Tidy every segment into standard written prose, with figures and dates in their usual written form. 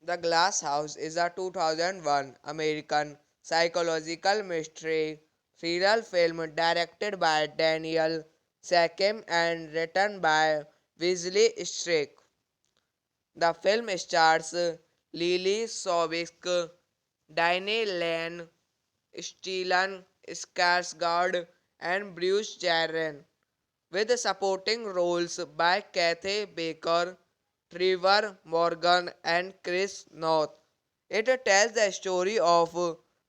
The Glass House is a 2001 American psychological mystery thriller film directed by Daniel Sakim and written by Wesley Strick. The film stars Lily Sobiesk, Diane Lane, Stellan Skarsgård, and Bruce Jarren, with supporting roles by Kathy Baker, Trevor Morgan, and Chris North. It tells the story of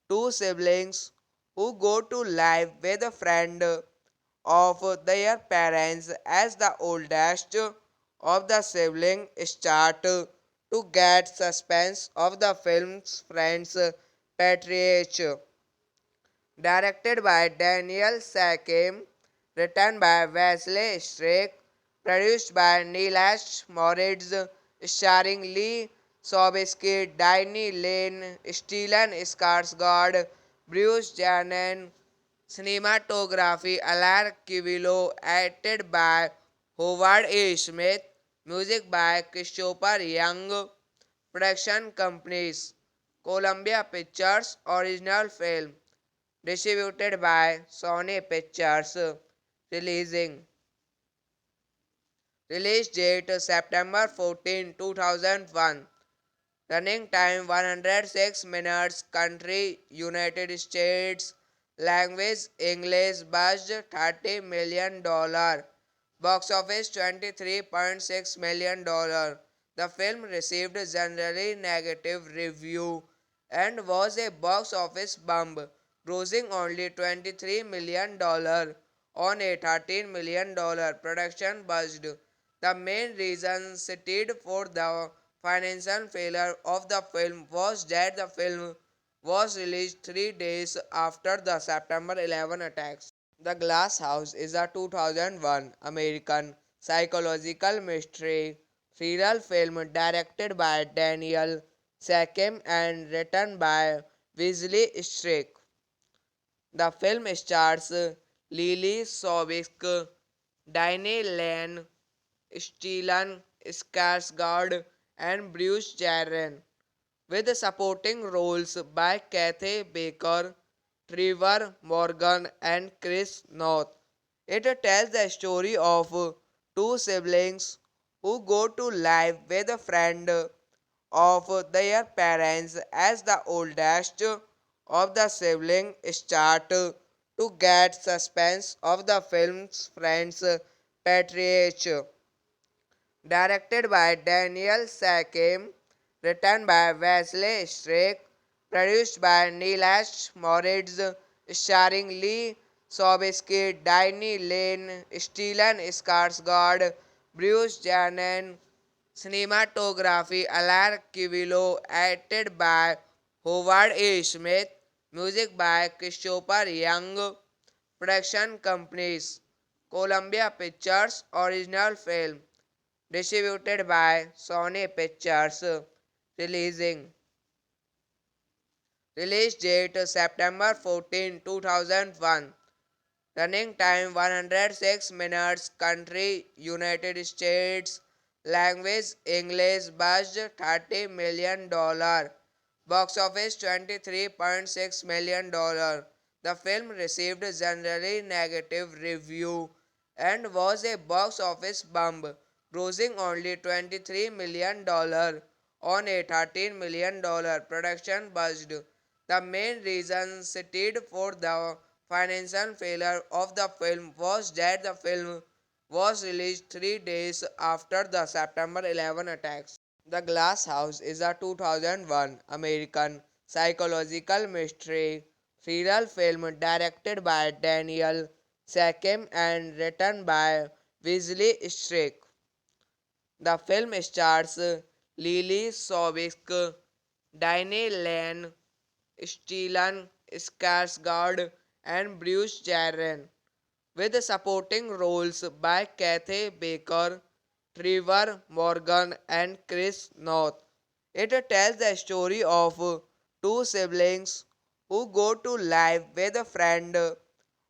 two siblings who go to live with a friend of their parents as the oldest of the siblings start to get suspense of the film's friend's patriarch. Directed by Daniel Sakim, written by Wesley Strick, produced by Nilesh Moritz, starring Lee Sobieski, Diney Lane, Stellan Skarsgård, Bruce Janen, cinematography Alar Kivilo, edited by Howard A. Smith, music by Christopher Young, production companies Columbia Pictures, original film distributed by Sony Pictures, releasing release date September 14, 2001, running time 106 minutes, country United States, language English, budget $30 million, box office $23.6 million. The film received generally negative review and was a box office bomb, grossing only $23 million on a $13 million production budget. The main reason cited for the financial failure of the film was that the film was released 3 days after the September 11 attacks. The Glass House is a 2001 American psychological mystery thriller film directed by Daniel Sakim and written by Wesley Strick. The film stars Lily Sobiesk, Diane Lane, Stellan Skarsgård, and Bruce Jarren, with supporting roles by Kathy Baker, Trevor Morgan, and Chris North. It tells the story of two siblings who go to live with a friend of their parents as the oldest of the sibling start to get suspense of the film's friends patriarch. Directed by Daniel Sakim, written by Wesley Strake, produced by Nilesh Moritz, starring Lee Sobieski, Diney Lane, Stellan Skarsgård, Bruce Janen, cinematography Alar Kivilo, edited by Howard A. Smith, music by Christopher Young, production companies Columbia Pictures, original film distributed by Sony Pictures. Releasing Release date September 14, 2001. Running time 106 minutes. Country United States. Language English. Budget $30 million. Box office $23.6 million. The film received generally negative review and was a box office bomb, grossing only $23 million on a $13 million production budget. The main reason cited for the financial failure of the film was that the film was released 3 days after the September 11 attacks. The Glass House is a 2001 American psychological mystery thriller film directed by Daniel Sakim and written by Wesley Strake. The film stars Lily Sobieski, Diane Lane, Stellan Skarsgård, and Bruce Jarren, with supporting roles by Kathy Baker, Trevor Morgan, and Chris North. It tells the story of two siblings who go to live with a friend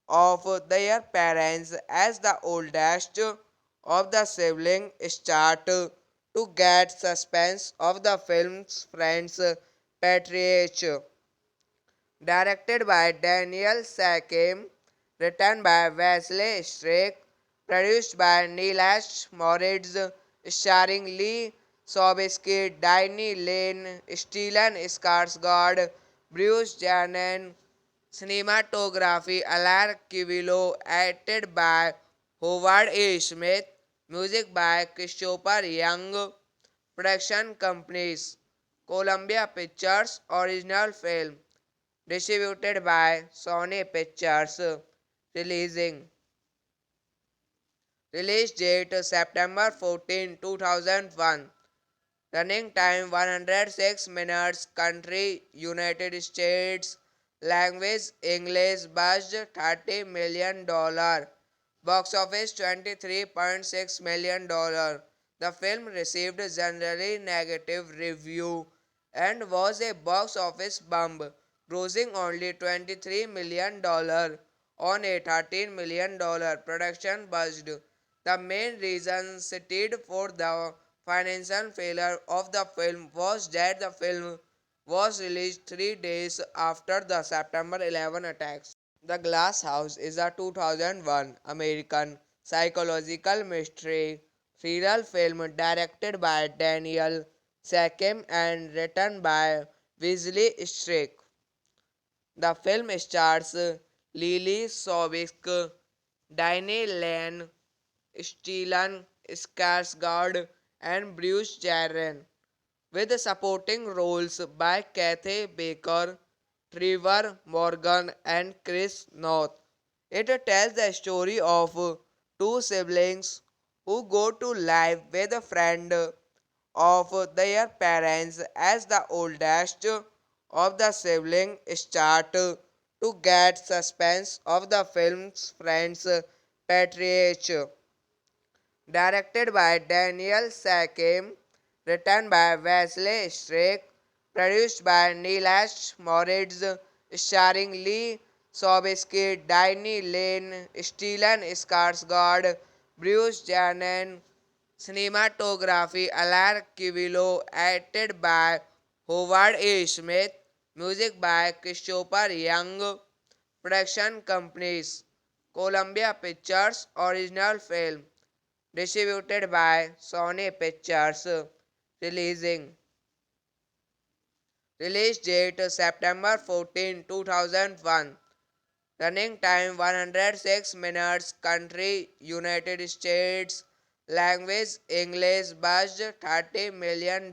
of their parents as the oldest of the siblings start to get suspense of the film's friends patriarch. Directed by Daniel Sakim, written by Wesley Strake, produced by Nilesh Moritz, starring Lee Sobieski, Diney Lane, Stellan Skarsgård, Bruce Janen, cinematography Alar Kivilo, edited by Howard A. Smith, music by Christopher Young, production companies Columbia Pictures, original film distributed by Sony Pictures. Releasing Release date September 14, 2001. Running time 106 minutes. Country United States. Language English. Budget $30 million. Box office $23.6 million. The film received generally negative review and was a box office bomb, grossing only $23 million on a $13 million production budget. The main reason cited for the financial failure of the film was that the film was released 3 days after the September 11 attacks. The Glass House is a 2001 American psychological mystery thriller film directed by Daniel Sakim and written by Wesley Strake. The film stars Lily Sobieski, Diane Lane, Stellan Skarsgård, and Bruce Jarren, with supporting roles by Kathy Baker, Trevor Morgan, and Chris North. It tells the story of two siblings who go to live with a friend of their parents as the oldest of the siblings start to get suspense of the film's friends patriarch. Directed by Daniel Sakim, written by Wesley Strake, produced by Nilesh Moritz, starring Lee Sobieski, Diney Lane, Stellan Skarsgård, Bruce Janen, cinematography Alar Kivilo, edited by Howard A. Smith, music by Christopher Young, production companies Columbia Pictures, original film distributed by Sony Pictures. Releasing Release date September 14, 2001. Running time 106 minutes. Country United States. Language English. Budget $30 million.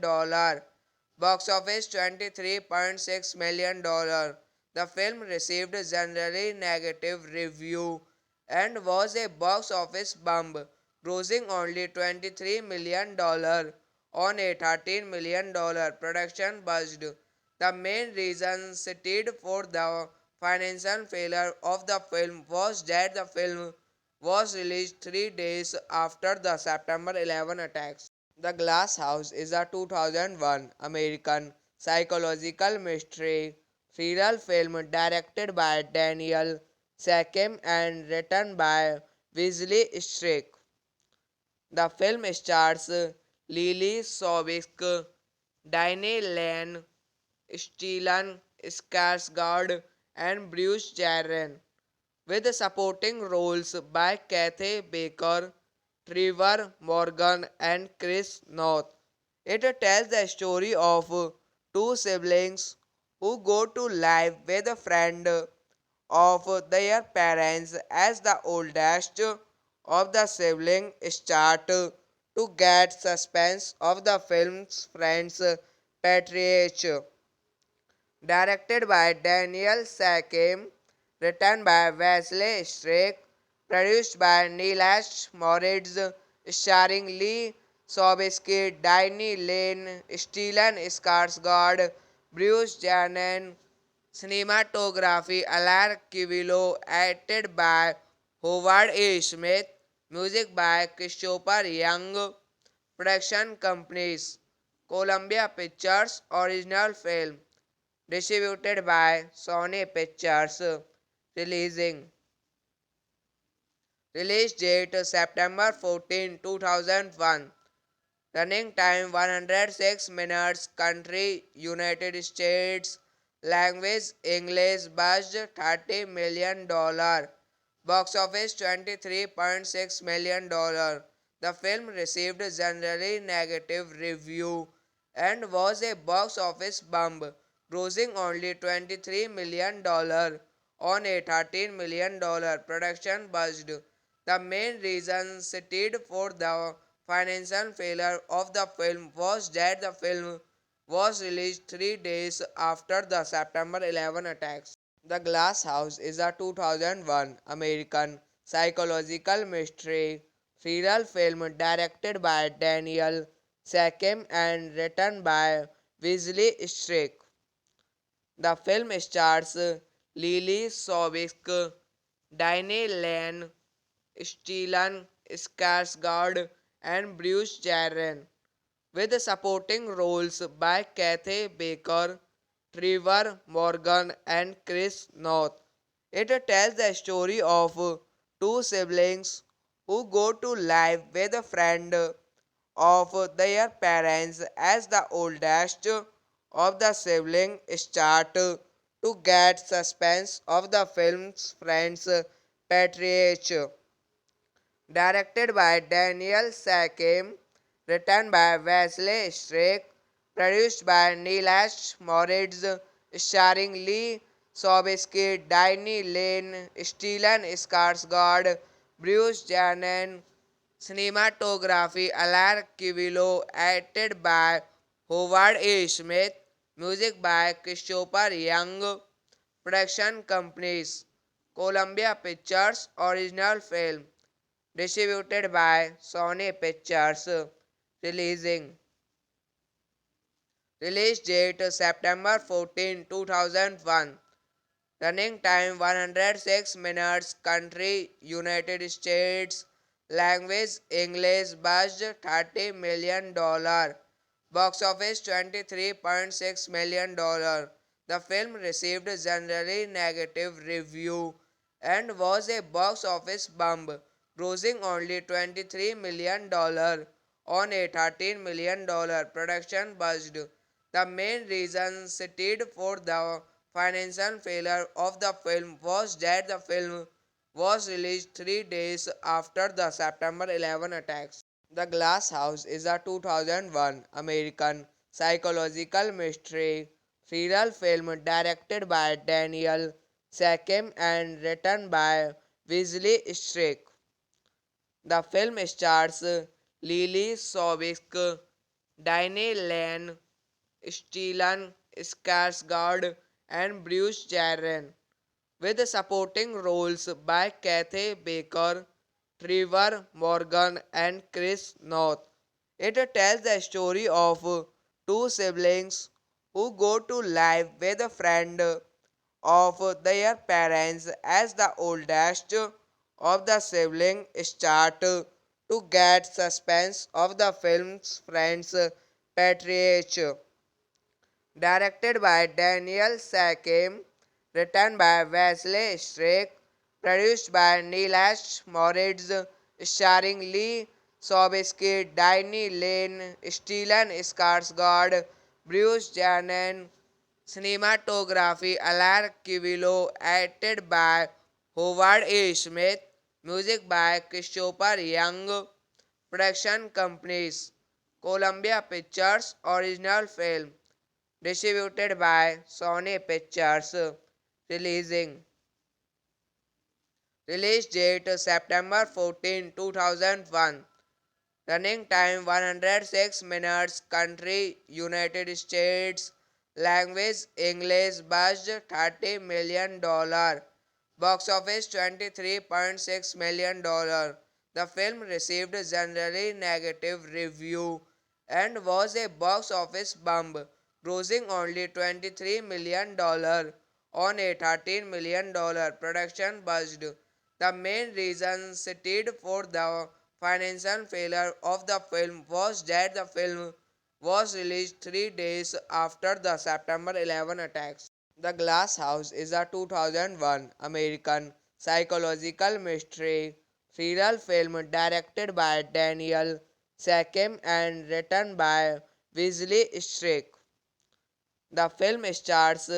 Box office $23.6 million. The film received generally negative review and was a box office bomb, grossing only $23 million on a $13 million production budget. The main reason cited for the financial failure of the film was that the film was released 3 days after the September 11 attacks. The Glass House is a 2001 American psychological mystery thriller film directed by Daniel Sechem and written by Wesley Strick. The film stars Lily Sobiesk, Diane Lane, Stellan Skarsgård, and Bruce Jarren, with supporting roles by Kathy Baker, Trevor Morgan, and Chris North. It tells the story of two siblings who go to live with a friend of their parents as the oldest of the siblings start to get suspense of the film's friend's patriarch. Directed by Daniel Sakim, written by Wesley Strick, produced by Nilesh Moritz, starring Lee Sobieski, Diney Lane, Stellan Skarsgård, Bruce Janen, cinematography Alar Kivilo, edited by Howard A. Smith, music by Christopher Young, production companies Columbia Pictures, original film distributed by Sony Pictures. Releasing Release date September 14, 2001. Running time 106 minutes. Country United States. Language English. Budget $30 million. Box office $23.6 million. The film received generally negative review and was a box office bomb, grossing only $23 million on a $13 million production budget. The main reason cited for the financial failure of the film was that the film was released 3 days after the September 11 attacks. The Glass House is a 2001 American psychological mystery thriller film directed by Daniel Sakim and written by Wesley Strick. The film stars Lily Sobiesk, Diane Lane, Stellan Skarsgård, and Bruce Jarren, with supporting roles by Kathy Baker, Trevor Morgan, and Chris North. It tells the story of two siblings who go to live with a friend of their parents as the oldest of the siblings start to get suspense of the film's friend's patriarch. Directed by Daniel Sakim, written by Wesley Strick, produced by Nilesh Moritz, starring Lee Sobieski, Diney Lane, Stellan Skarsgård, Bruce Janen, cinematography Alar Kivilo, edited by Howard A. Smith, music by Christopher Young, production companies Columbia Pictures, original film distributed by Sony Pictures. Releasing Release date September 14, 2001. Running time 106 minutes. Country United States. Language English. Budget $30 million. Box office $23.6 million. The film received generally negative review and was a box office bomb, grossing only $23 million on a $13 million production budget. The main reason cited for the financial failure of the film was that the film was released 3 days after the September 11 attacks. The Glass House is a 2001 American psychological mystery thriller film directed by Daniel Seckham and written by Wesley Strick. The film stars Lily Sobiesk, Diane Lane, Stellan Skarsgård, and Bruce Jarron, with supporting roles by Kathy Baker, Trevor Morgan, and Chris North. It tells the story of two siblings who go to live with a friend of their parents as the oldest of the siblings start to get suspense of the film's friend's patriarch. Directed by Daniel Sakim, written by Wesley Strick, produced by Nilesh Moritz, starring Lee Sobieski, Diney Lane, Stellan Skarsgård, Bruce Janen, cinematography Alar Kivilo, edited by Howard A. Smith, music by Christopher Young, production companies Columbia Pictures, original film distributed by Sony Pictures. Releasing Release date September 14, 2001. Running time 106 minutes. Country United States. Language English. Budget $30 million. Box office $23.6 million. The film received generally negative review and was a box office bomb, grossing only $23 million on a $13 million production budget. The main reason cited for the financial failure of the film was that the film was released 3 days after the September 11 attacks. The Glass House is a 2001 American psychological mystery thriller film directed by Daniel Seckham and written by Wesley Strick. The film stars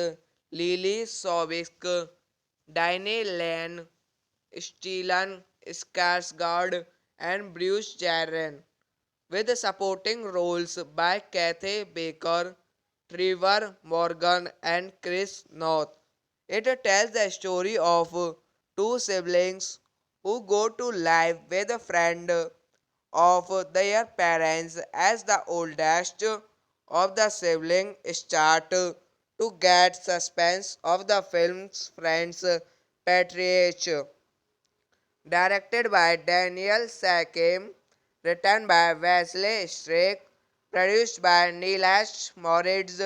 Lily Sobiesk, Diane Lane, Stellan Skarsgård, and Bruce Jarron, with supporting roles by Kathy Baker, Trevor Morgan, and Chris North. It tells the story of two siblings who go to live with a friend of their parents as the oldest of the siblings start to get suspense of the film's friend's patriarch. Directed by Daniel Sakim, written by Wesley Strick, produced by Nilesh Moritz,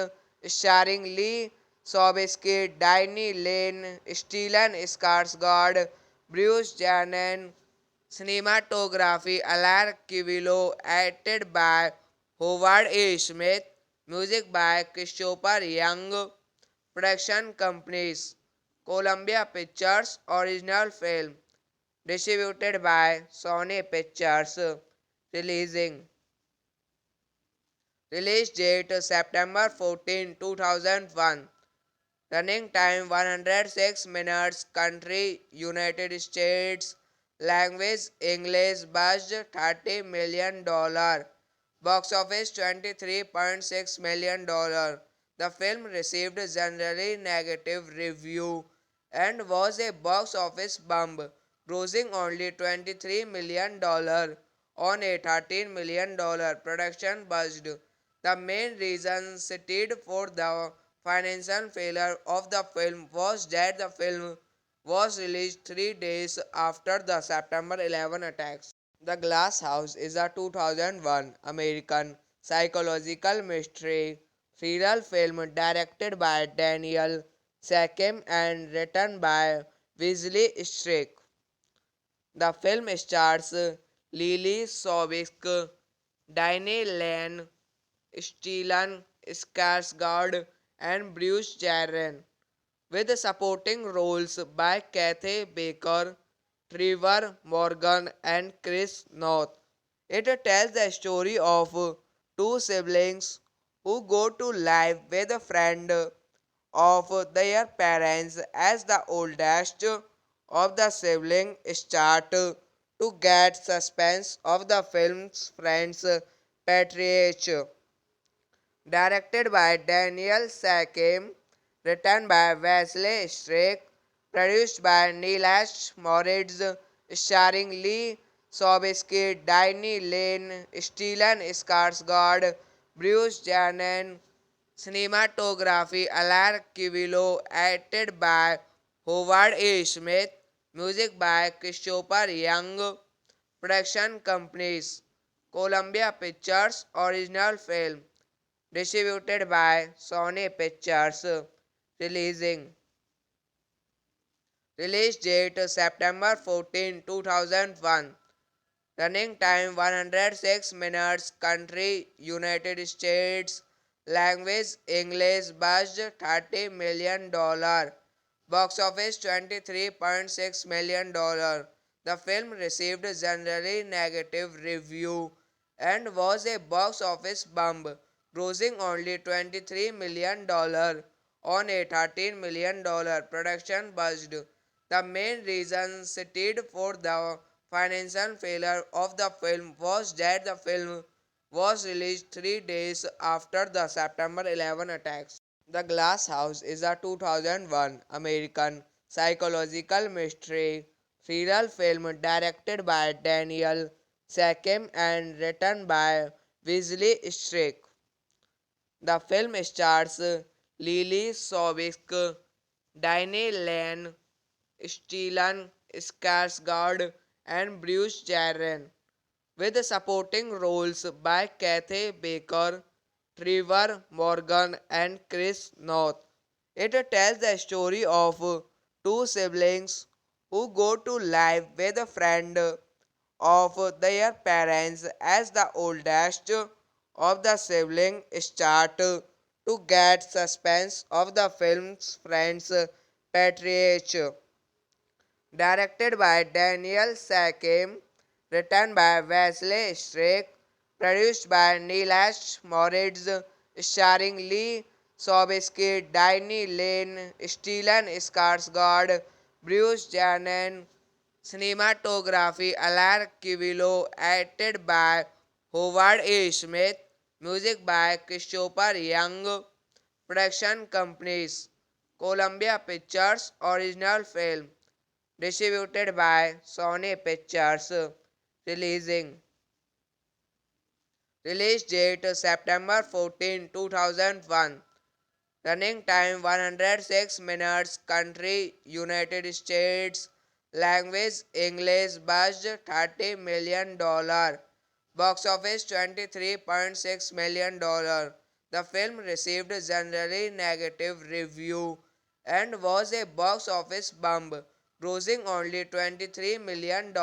starring Lee Sobieski, Diney Lane, Stellan Skarsgård, Bruce Janen, cinematography Alar Kivilo, edited by Howard A. Smith, music by Christopher Young, production companies Columbia Pictures, original film distributed by Sony Pictures. Releasing Release date September 14, 2001. Running time 106 minutes. Country United States. Language English. Budget $30 million. Box office $23.6 million. The film received generally negative review and was a box office bomb, grossing only $23 million on a $13 million production budget. The main reason cited for the financial failure of the film was that the film was released 3 days after the September 11 attacks. The Glass House is a 2001 American psychological mystery thriller film directed by Daniel Seckham and written by Wesley Strick. The film stars Lily Sobiesk, Diane Lane, Stellan Skarsgård, and Bruce Jarron, with supporting roles by Kathy Baker, Trevor Morgan, and Chris North. It tells the story of two siblings who go to live with a friend of their parents as the oldest of the siblings start to get suspense of the film's friend's patriarch. Directed by Daniel Sakim, written by Wesley Strake, produced by Nilesh Moritz, starring Lee Sobieski, Diney Lane, Stellan Skarsgård, Bruce Jenner, cinematography Alan Kivilo, edited by Howard A. Smith, music by Christopher Young, production companies Columbia Pictures, original film distributed by Sony Pictures. Releasing Release date September 14, 2001. Running time 106 minutes. Country United States. Language English. Budget $30 million. Box office $23.6 million. The film received generally negative review and was a box office bomb, grossing only $23 million on a $13 million production budget. The main reason cited for the financial failure of the film was that the film was released 3 days after the September 11 attacks. The Glass House is a 2001 American psychological mystery thriller film directed by Daniel Sakim and written by Wesley Strake. The film stars Lily Sobieski, Diney Lane, Stellan Skarsgård, and Bruce Jenner, with supporting roles by Kathy Baker, Trevor Morgan, and Chris North. It tells the story of two siblings who go to live with a friend of their parents as the oldest of the siblings start to get suspense of the film's friend's patriarch. Directed by Daniel Sakim, written by Wesley Strake, produced by Nilesh Moritz, starring Lee Sobieski, Diney Lane, Stellan Skarsgård, Bruce Jenner, cinematography Alan Kivilo, edited by Howard A. Smith, music by Christopher Young, production companies Columbia Pictures, original film distributed by Sony Pictures. Releasing Release date September 14, 2001. Running time 106 minutes. Country United States. Language English. Budget $30 million. Box office $23.6 million. The film received generally negative review and was a box office bomb, grossing only $23 million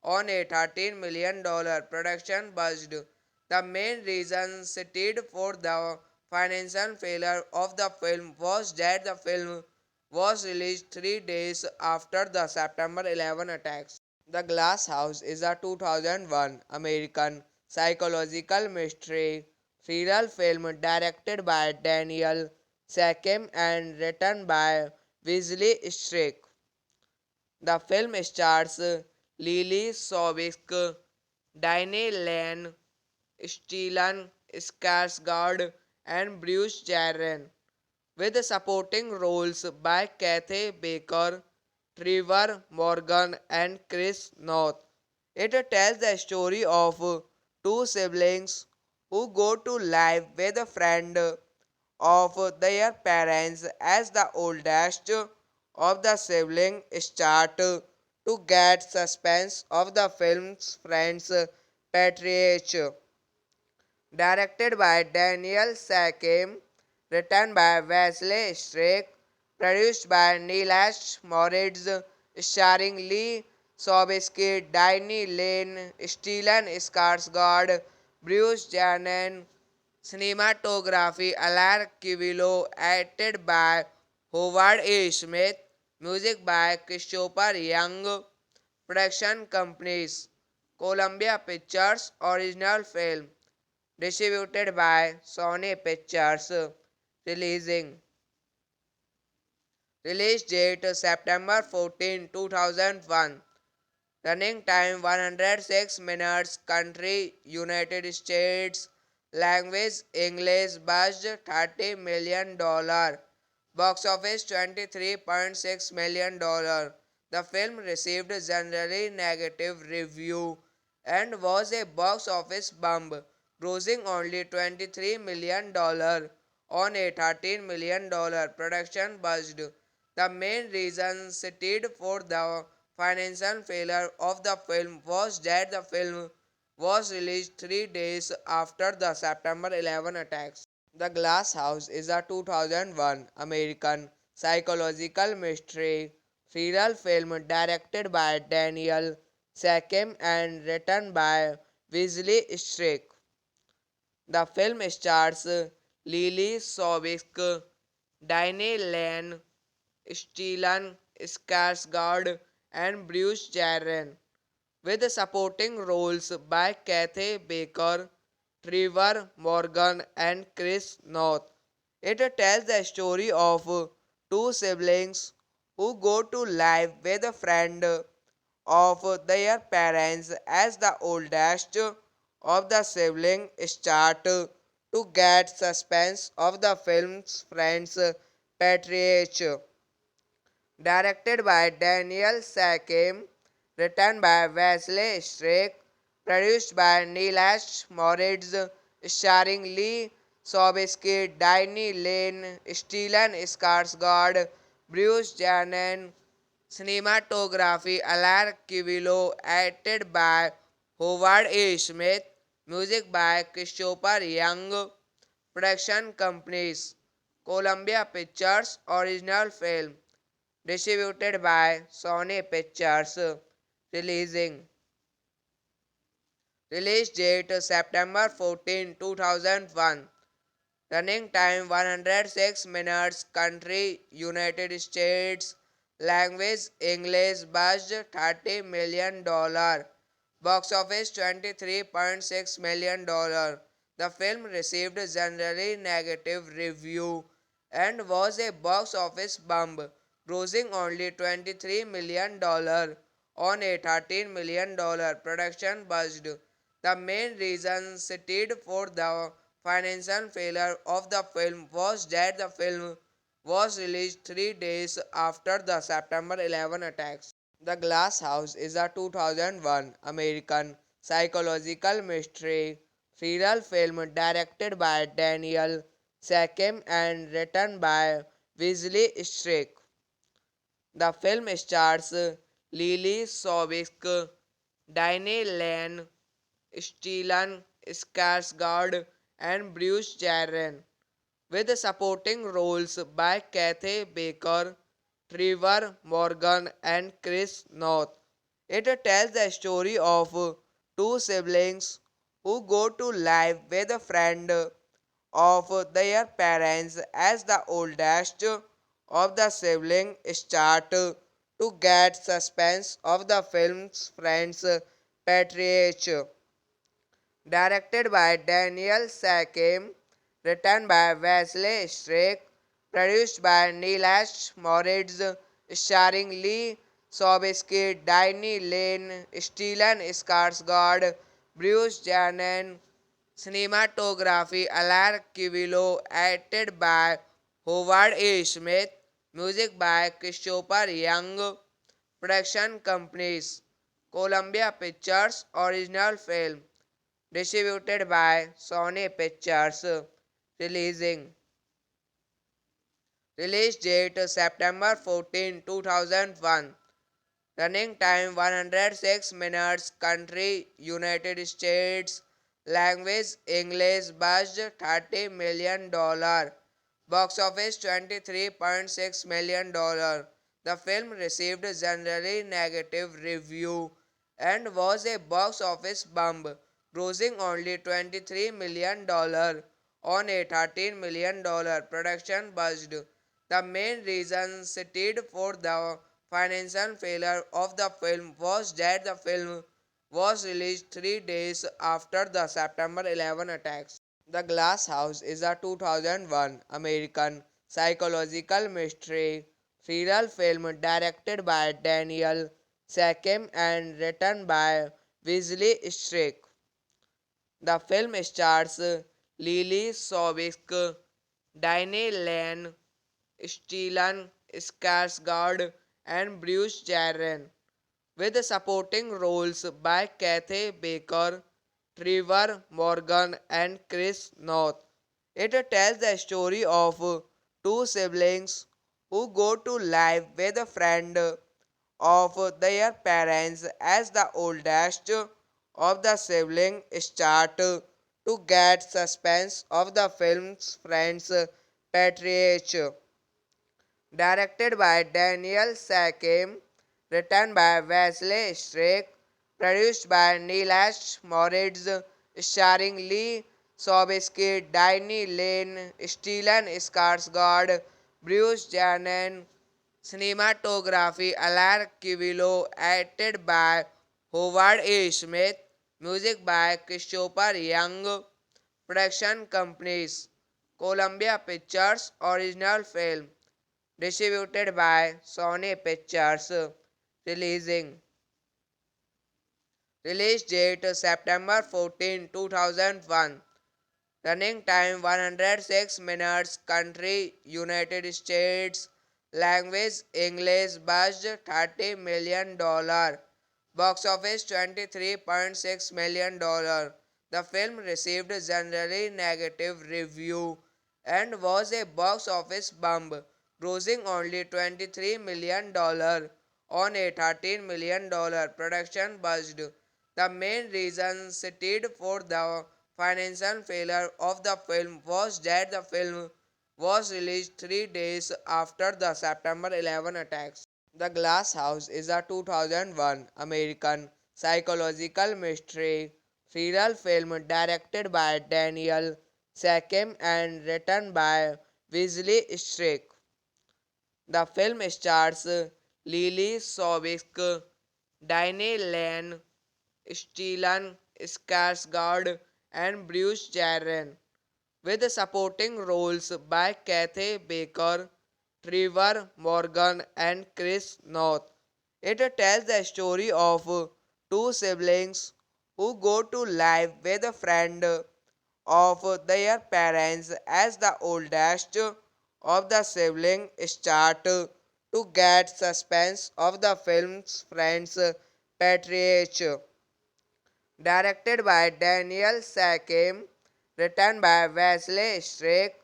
on a $13 million production budget. The main reason cited for the financial failure of the film was that the film was released 3 days after the September 11 attacks. The Glass House is a 2001 American psychological mystery thriller film directed by Daniel Sakim and written by Wesley Strake. The film stars Lily Sobieski, Diney Lane, Stellan Skarsgård, and Bruce Jenner, with supporting roles by Kathy Baker, Trevor Morgan, and Chris North. It tells the story of two siblings who go to live with a friend of their parents as the oldest of the siblings start to get suspense of the film's friend's patriarch. Directed by Daniel Sakim, written by Wesley Strake, produced by Nilesh Moritz, starring Lee Sobieski, Diney Lane, Stellan Skarsgård, Bruce Jenner, cinematography Alan Kivilo, edited by Howard A. Smith, music by Christopher Young, production companies Columbia Pictures, original film distributed by Sony Pictures. Releasing Release date September 14, 2001. Running time 106 minutes. Country United States. Language English budged $30 million. Box office $23.6 million. The film received generally negative review and was a box office bomb, grossing only $23 million on a $13 million production budget. The main reason cited for the financial failure of the film was that the film was released 3 days after the September 11 attacks. The Glass House is a 2001 American psychological mystery thriller film directed by Daniel Sakim and written by Wesley Strick. The film stars Lily Sobiesk, Diane Lane, Stellan Skarsgård, and Bruce Jarren, with supporting roles by Kathy Baker, Trevor Morgan, and Chris North. It tells the story of two siblings who go to live with a friend of their parents as the oldest of the siblings start to get suspense of the film's friend's patriarch. Directed by Daniel Sakim, written by Wesley Strick, produced by Nilesh Moritz, starring Lee Sobieski, Diney Lane, Stellan Skarsgård, Bruce Janen, cinematography Alar Kivilo, edited by Howard A. Smith, music by Christopher Young, production companies Columbia Pictures, original film distributed by Sony Pictures. Releasing Release date September 14, 2001. Running time 106 minutes. Country United States. Language English. Budget $30 million. Box office $23.6 million. The film received generally negative review and was a box office bomb, grossing only $23 million on a $13 million production budget. The main reason cited for the financial failure of the film was that the film was released 3 days after the September 11 attacks. The Glass House is a 2001 American psychological mystery thriller film directed by Daniel Sakim and written by Wesley Strick. The film stars Lily Sobiesk, Diane Lane, Stellan Skarsgård, and Bruce Jarren, with supporting roles by Kathy Baker, Trevor Morgan, and Chris North. It tells the story of two siblings who go to live with a friend of their parents as the oldest of the siblings start to get suspense of the film's friend's patriarch. Directed by Daniel Sakim, written by Wesley Strick, produced by Nilesh Moritz, starring Lee Sobieski, Diney Lane, Stellan Skarsgård, Bruce Janen, cinematography Alar Kivilo, edited by Howard A. Smith, music by Christopher Young, production companies Columbia Pictures, original film distributed by Sony Pictures. Releasing Release date September 14, 2001. Running time 106 minutes. Country United States. Language English. Budget $30 million. Box office $23.6 million. The film received generally negative review and was a box office bomb, grossing only $23 million on a $13 million production budget. The main reason cited for the financial failure of the film was that the film was released 3 days after the September 11 attacks. The Glass House is a 2001 American psychological mystery thriller film directed by Daniel Sakim and written by Wesley Strick. The film stars Lily Sobiesk, Diane Lane, Stellan Skarsgård, and Bruce Jarren, with supporting roles by Kathy Baker, Trevor Morgan, and Chris North. It tells the story of two siblings who go to live with a friend of their parents as the oldest of the siblings start to get suspense of the film's friend's patriarch. Directed by Daniel Sakim, written by Wesley Strake, produced by Nilesh Moritz, starring Lee Sobieski, Diney Lane, Stellan Skarsgård, Bruce Janen, cinematography Alar Kivilo, edited by Howard A. Smith, music by Christopher Young, production companies Columbia Pictures, original film distributed by Sony Pictures. Releasing Release date September 14, 2001. Running time 106 minutes. Country United States. Language English. Budget $30 million. Box office $23.6 million. The film received generally negative review and was a box office bomb, grossing only $23 million on a $13 million production budget. The main reason cited for the financial failure of the film was that the film was released 3 days after the September 11 attacks. The Glass House is a 2001 American psychological mystery thriller film directed by Daniel Sakim and written by Wesley Strake. The film stars Lily Sobiesk, Diane Lane, Stellan Skarsgård, and Bruce Jarren, with supporting roles by Kathy Baker, Trevor Morgan, and Chris North. It tells the story of two siblings who go to live with a friend of their parents as the oldest of the siblings start to get suspense of the film's friend's patriarch. Directed by Daniel Sakim, written by Wesley Strake,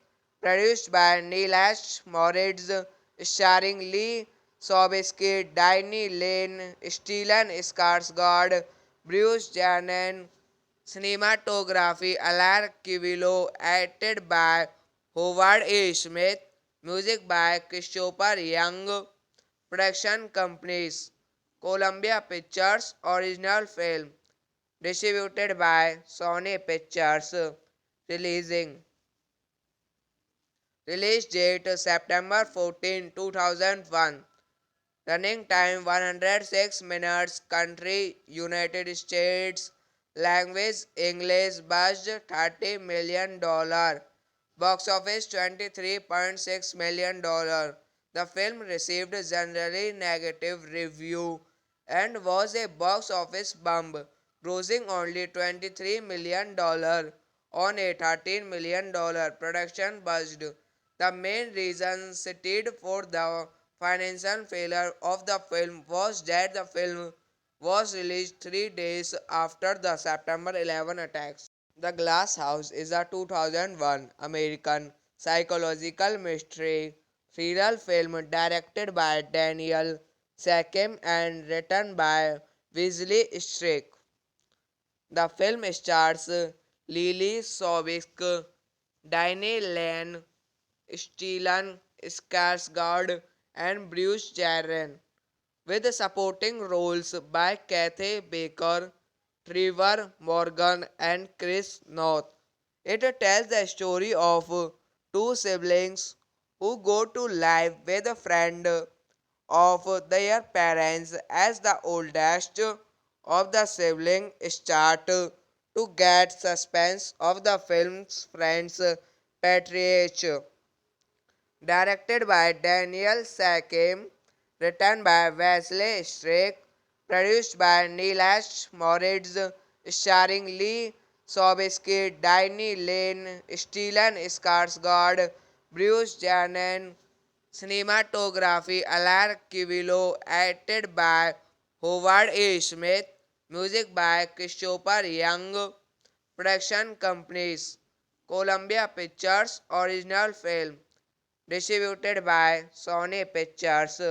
produced by Nilesh Moritz, starring Lee Sobieski, Diney Lane, Stellan Skarsgård, Bruce Janen, cinematography Alar Kivilo, edited by Howard A. Smith, music by Christopher Young, production companies Columbia Pictures, original film distributed by Sony Pictures. Releasing Release date September 14, 2001. Running time 106 minutes. Country United States. Language English. Budget $30 million. Box office $23.6 million. The film received generally negative review and was a box office bomb, grossing only $23 million on a $13 million production budget. The main reason cited for the financial failure of the film was that the film was released 3 days after the September 11 attacks. The Glass House is a 2001 American psychological mystery thriller film directed by Daniel Sakim and written by Wesley Strake. The film stars Lily Sobiesk, Diane Lane, Stellan Skarsgård, and Bruce Jarren, with supporting roles by Kathy Baker, Trevor Morgan, and Chris North. It tells the story of two siblings who go to live with a friend of their parents as the oldest of the siblings start to get suspense of the film's friend's patriarch. Directed by Daniel Sakim, written by Wesley Strake, produced by Nilesh Moritz, starring Lee Sobieski, Danny Lane, Stellan Skarsgård, Bruce Janen. Cinematography Alar Kivilo, edited by Howard A. Smith, music by Christopher Young, production companies Columbia Pictures, original film, distributed by Sony Pictures,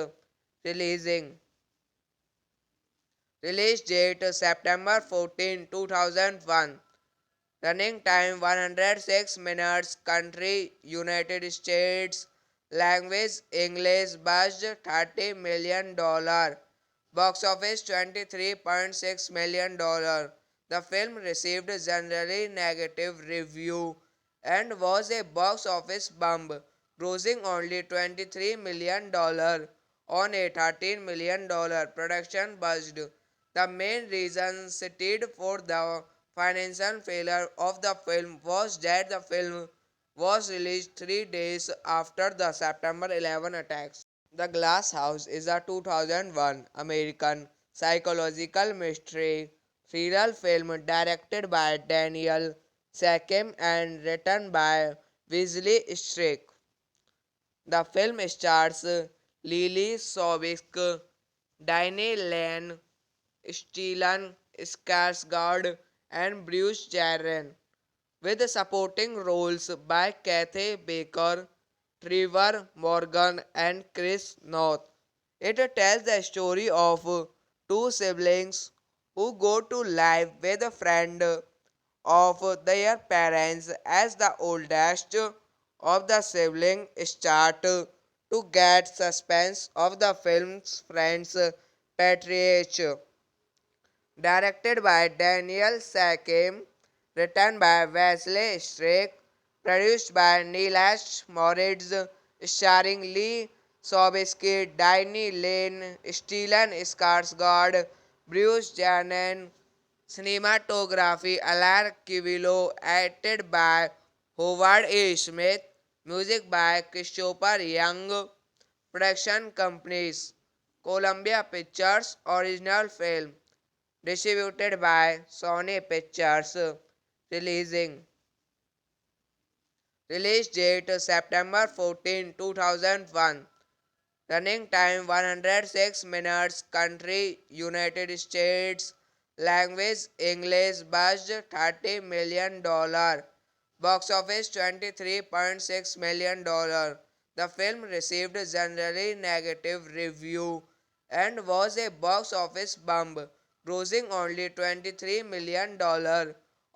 releasing release date September 14, 2001. Running time 106 minutes. Country United States. Language English. Budget $30 million. Box office $23.6 million. The film received generally negative review and was a box office bomb, grossing only $23 million on a $13 million production budget. The main reason cited for the financial failure of the film was that the film was released 3 days after the September 11 attacks. The Glass House is a 2001 American psychological mystery thriller film directed by Daniel Sakim and written by Wesley Strick. The film stars Lily Sobieski, Diane Lane, Stellan Skarsgård, and Bruce Jarren, with supporting roles by Kathy Baker, Trevor Morgan, and Chris North. It tells the story of two siblings who go to live with a friend of their parents as the oldest of the siblings start to get suspense of the film's friend's patriarch. Directed by Daniel Sakim, written by Wesley Strick, produced by Nilesh Moritz, starring Lee Sobieski, Diney Lane, Stellan Skarsgård, Bruce Janen. Cinematography Alar Kivilo, edited by Howard A. Smith, music by Christopher Young, production companies Columbia Pictures, original film, distributed by Sony Pictures, releasing release date September 14, 2001. Running time 106 minutes. Country United States. Language English. Budget $30 million. Box office $23.6 million. The film received generally negative review and was a box office bomb, grossing only $23 million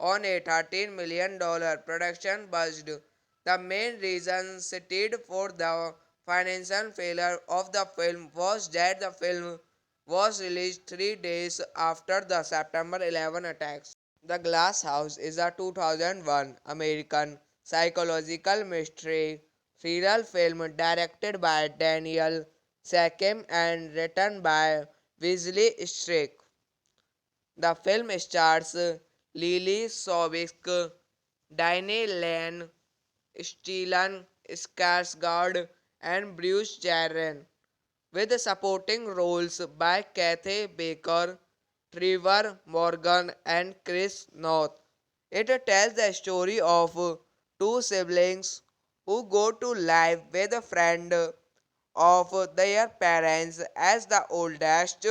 on a $13 million production budget. The main reason cited for the financial failure of the film was that the film was released 3 days after the September 11 attacks. The Glass House is a 2001 American psychological mystery thriller film directed by Daniel Sakim and written by Wesley Strick. The film stars Lily Sobieski, Diane Lane, Stellan Skarsgård, and Bruce Jarren, with supporting roles by Kathy Baker, Trevor Morgan, and Chris North. It tells the story of two siblings who go to live with a friend of their parents as the oldest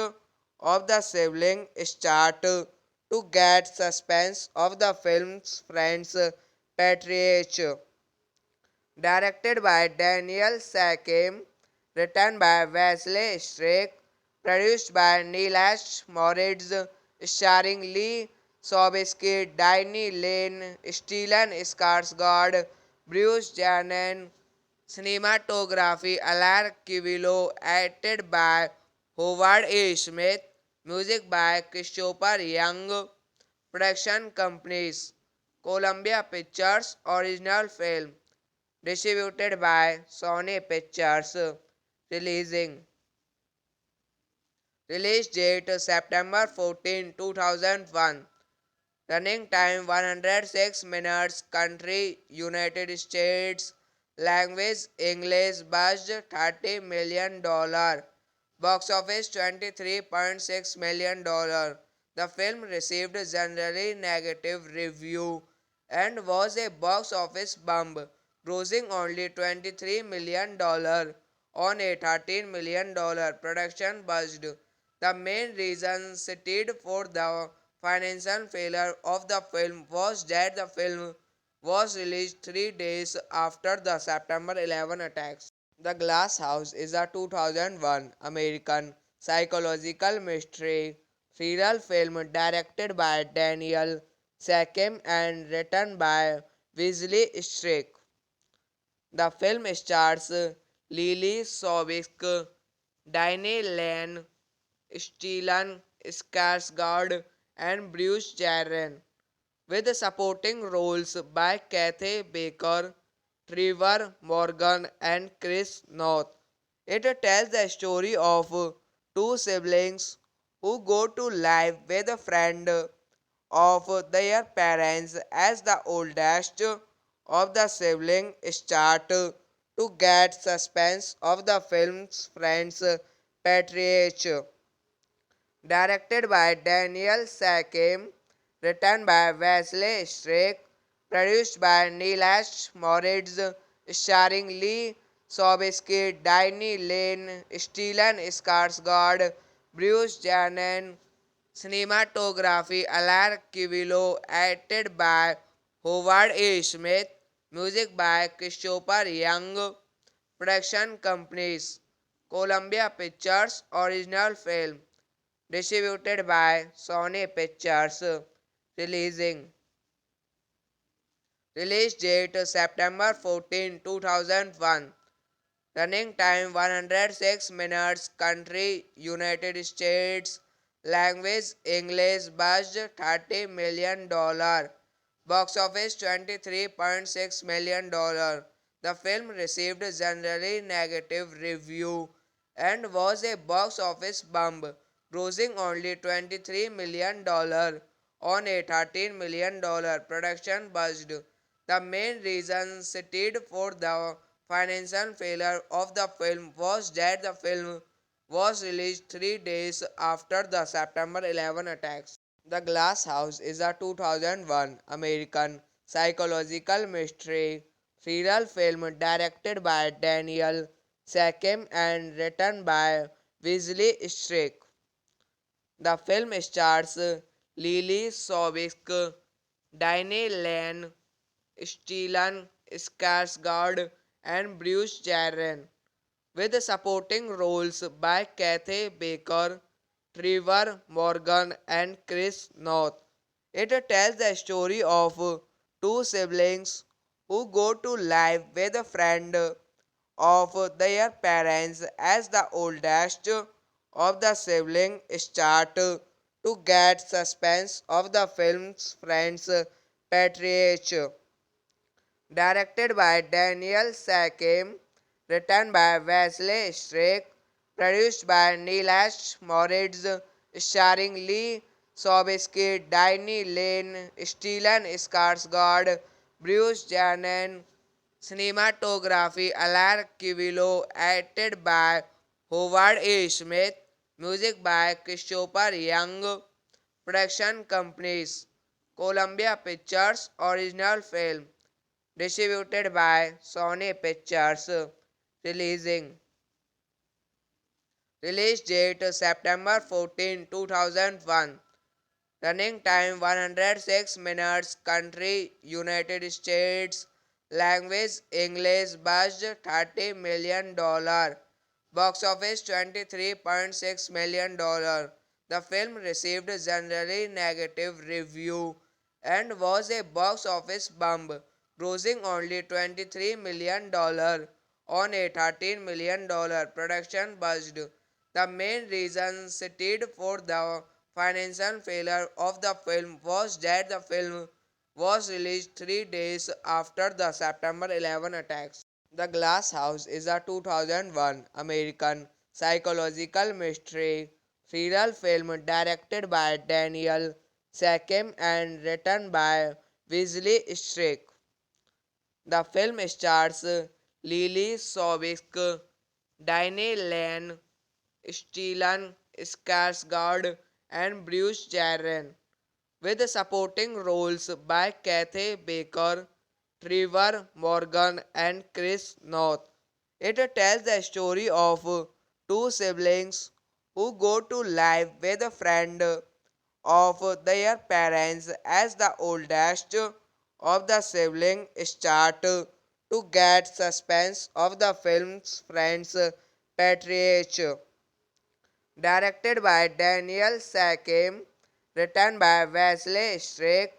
of the siblings start to get suspense of the film's friend's patriarch. Directed by Daniel Sakim, written by Wesley Strick, produced by Nilesh Moritz, starring Lee Sobieski, Diney Lane, Stellan Skarsgård, Bruce Janen. Cinematography Alar Kivilo, edited by Howard A. Smith, music by Christopher Young, production companies Columbia Pictures, original film, distributed by Sony Pictures, releasing release date September 14, 2001. Running time 106 minutes. Country United States. Language English. Budget $30 million. Box office $23.6 million. The film received generally negative review and was a box office bomb, grossing only $23 million on a $13 million production budget. The main reason cited for the financial failure of the film was that the film was released 3 days after the September 11 attacks. The Glass House is a 2001 American psychological mystery thriller film directed by Daniel Sakim and written by Wesley Strick. The film stars Lily Sobiesk, Diane Lane, Stellan Skarsgård, and Bruce Jarren, with supporting roles by Kathy Baker, Trevor Morgan, and Chris North. It tells the story of two siblings who go to live with a friend of their parents as the oldest of the siblings start to get suspense of the film's friend's patriarch. Directed by Daniel Sakim, written by Wesley Strick, produced by Nilesh Moritz, starring Lee Sobieski, Diney Lane, Stellan Skarsgård, Bruce Janen, cinematography Alar Kivilo, edited by Howard A. Smith, music by Christopher Young, production companies Columbia Pictures, original film distributed by Sony Pictures. Releasing Release date September 14, 2001. Running time 106 minutes. Country United States. Language English. Budget $30 million. Box office $23.6 million. The film received generally negative review and was a box office bomb, grossing only $23 million on a $13 million production budget. The main reason cited for the financial failure of the film was that the film was released 3 days after the September 11 attacks. The Glass House is a 2001 American psychological mystery thriller film directed by Daniel Sakim and written by Wesley Strick. The film stars Lily Sobiesk, Diane Lane, Stellan Skarsgård, and Bruce Jarren, with supporting roles by Kathy Baker, Trevor Morgan, and Chris North. It tells the story of two siblings who go to live with a friend of their parents as the oldest of the siblings start to get suspense of the film's friend's patriarch. Directed by Daniel Sakim, written by Wesley Strick, produced by Nilesh Moritz, starring Lee Sobieski, Diney Lane, Stellan Skarsgård, Bruce Janen, cinematography Alar Kivilo, edited by Howard A. Smith, music by Christopher Young, production companies Columbia Pictures, original film distributed by Sony Pictures. Releasing Release date September 14, 2001. Running time 106 minutes. Country United States. Language English. Budget $30 million. Box office $23.6 million. The film received generally negative review and was a box office bomb, grossing only $23 million on a $13 million production budget. The main reason cited for the financial failure of the film was that the film was released 3 days after the September 11 attacks. The Glass House is a 2001 American psychological mystery thriller film directed by Daniel Sakim and written by Wesley Strick. The film stars Lily Sobiesk, Diane Lane, Stellan Skarsgård, and Bruce Jarren, with supporting roles by Kathy Baker, Trevor Morgan, and Chris North. It tells the story of two siblings who go to live with a friend of their parents as the oldest of the siblings start to get suspense of the film's friend's patriarch. Directed by Daniel Sakim, written by Wesley Strick,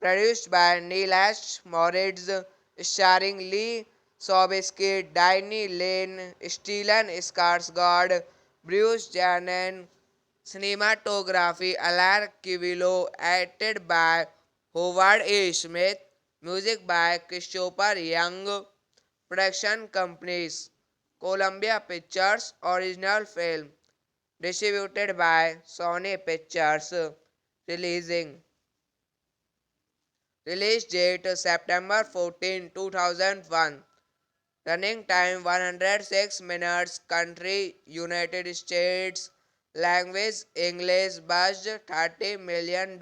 produced by Nilesh Moritz, starring Lee Sobieski, Diney Lane, Stellan Skarsgård, Bruce Janen, cinematography Alar Kivilo, edited by Howard A. Smith, music by Christopher Young, production companies Columbia Pictures, original film distributed by Sony Pictures. Releasing Release date September 14, 2001. Running time 106 minutes. Country United States. Language English. Budget $30 million.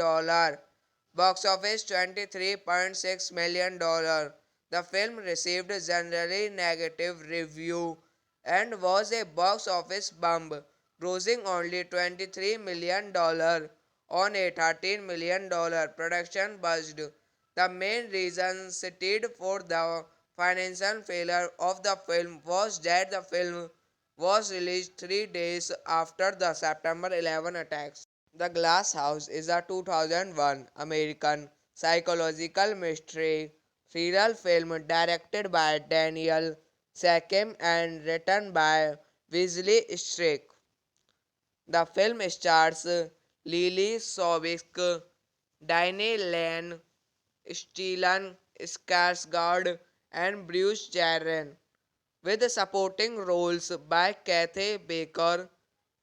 Box office $23.6 million. The film received generally negative review and was a box office bomb, grossing only $23 million on a $13 million production budget. The main reason cited for the financial failure of the film was that the film was released 3 days after the September 11 attacks. The Glass House is a 2001 American psychological mystery thriller film directed by Daniel Sakim and written by Wesley Strick. The film stars Lily Sobieski, Diane Lane, Stellan Skarsgård, and Bruce Jarren, with supporting roles by Kathy Baker,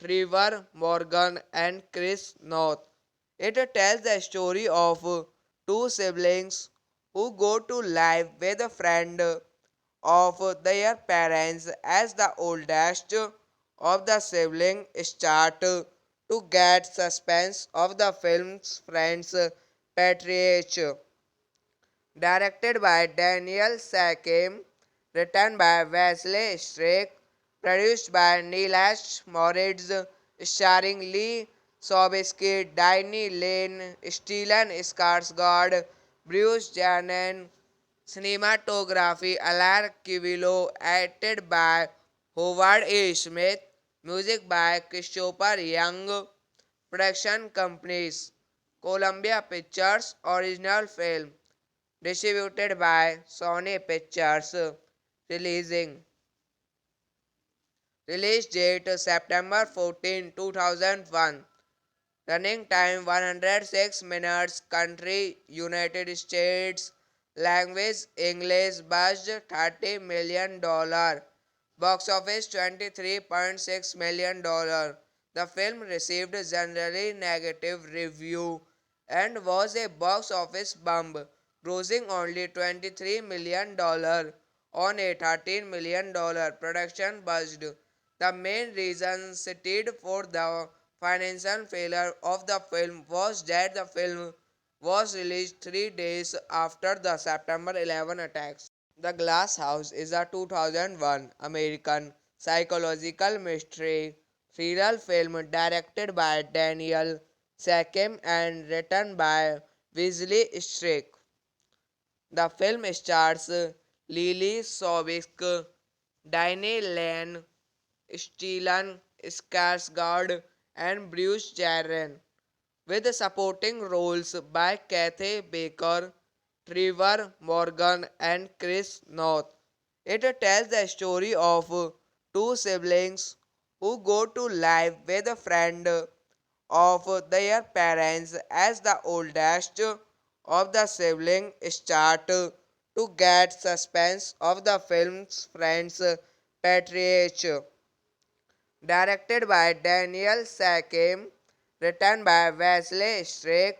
Trevor Morgan, and Chris North. It tells the story of two siblings who go to live with a friend of their parents as the oldest of the siblings start to get suspense of the film's friend's patriarch. Directed by Daniel Sakim, written by Wesley Strick, produced by Nilesh Moritz, starring Lee Sobieski, Diney Lane, Stellan Skarsgård, Bruce Janen, cinematography Alar Kivilo, edited by Howard A. Smith, music by Christopher Young, production companies Columbia Pictures, original film distributed by Sony Pictures. Releasing Release date September 14, 2001. Running time 106 minutes. Country United States. Language English. Budget $30 million. Box office $23.6 million. The film received generally negative review and was a box office bomb, grossing only $23 million on a $13 million production budget. The main reason cited for the financial failure of the film was that the film was released 3 days after the September 11 attacks. The Glass House is a 2001 American psychological mystery thriller film directed by Daniel Sakim and written by Wesley Strick. The film stars Lily Sobieski, Diane Lane, Stellan Skarsgård, and Bruce Jarren, with supporting roles by Kathy Baker, Trevor Morgan, and Chris North. It tells the story of two siblings who go to live with a friend of their parents as the oldest of the siblings start to get suspense of the film's friend's patriarch. Directed by Daniel Sakim, written by Wesley Strick,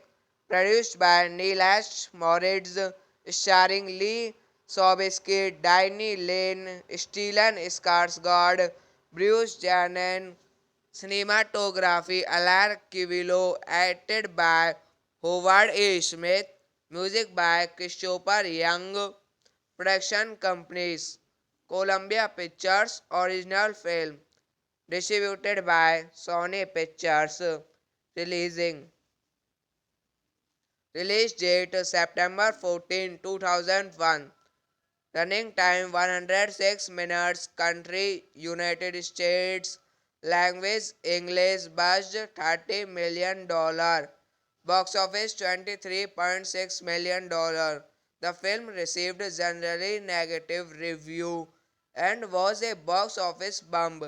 produced by Nilesh Moritz, starring Lee Sobieski, Diney Lane, Stellan Skarsgård, Bruce Janen, Cinematography Alar Kivilo, acted by Howard A. Smith, music by Christopher Young, production companies Columbia Pictures, original film, distributed by Sony Pictures, releasing release date September 14, 2001, running time 106 minutes, country United States, language English, budget $30 million, box office $23.6 million. The film received generally negative review and was a box office bomb,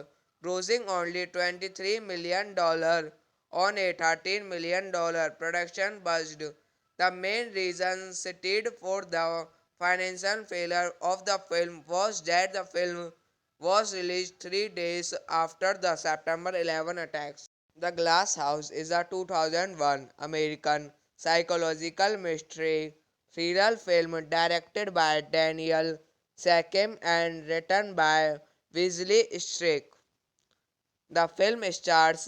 grossing only $23 million on a $13 million production budget. The main reason cited for the financial failure of the film was that the film was released 3 days after the September 11 attacks. The Glass House is a 2001 American psychological mystery thriller film directed by Daniel Sakim and written by Wesley Strick. The film stars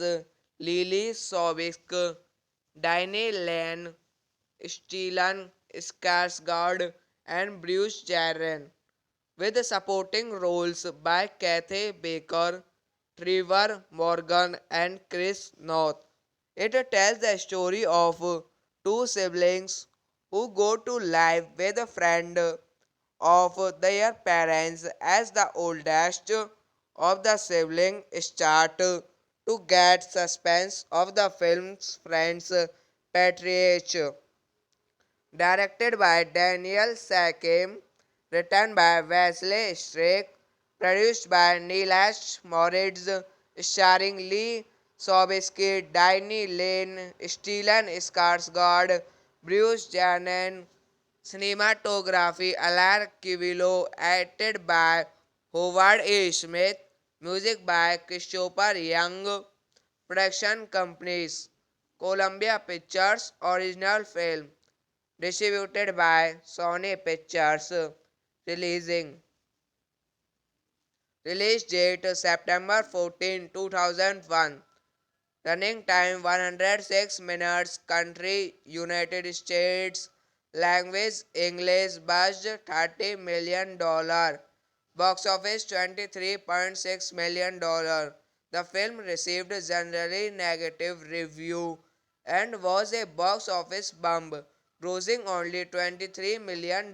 Lily Sobiesk, Diane Lane, Stellan Skarsgård, and Bruce Jarren, with supporting roles by Kathy Baker, Trevor Morgan, and Chris North. It tells the story of two siblings who go to live with a friend of their parents as the oldest of the siblings start to get suspense of the film's friend's patriarch. Directed by Daniel Sakim, written by Wesley Strick, produced by Nilesh Moritz, starring Lee Sobieski, Diney Lane, Stellan Skarsgård, Bruce Janen, cinematography Alar Kivilo, acted by Howard A. Smith, music by Christopher Young, production companies Columbia Pictures, original film, distributed by Sony Pictures, releasing release date September 14, 2001, running time 106 minutes, country United States, language English, budget $30 million, box office $23.6 million. The film received generally negative review and was a box office bomb, grossing only $23 million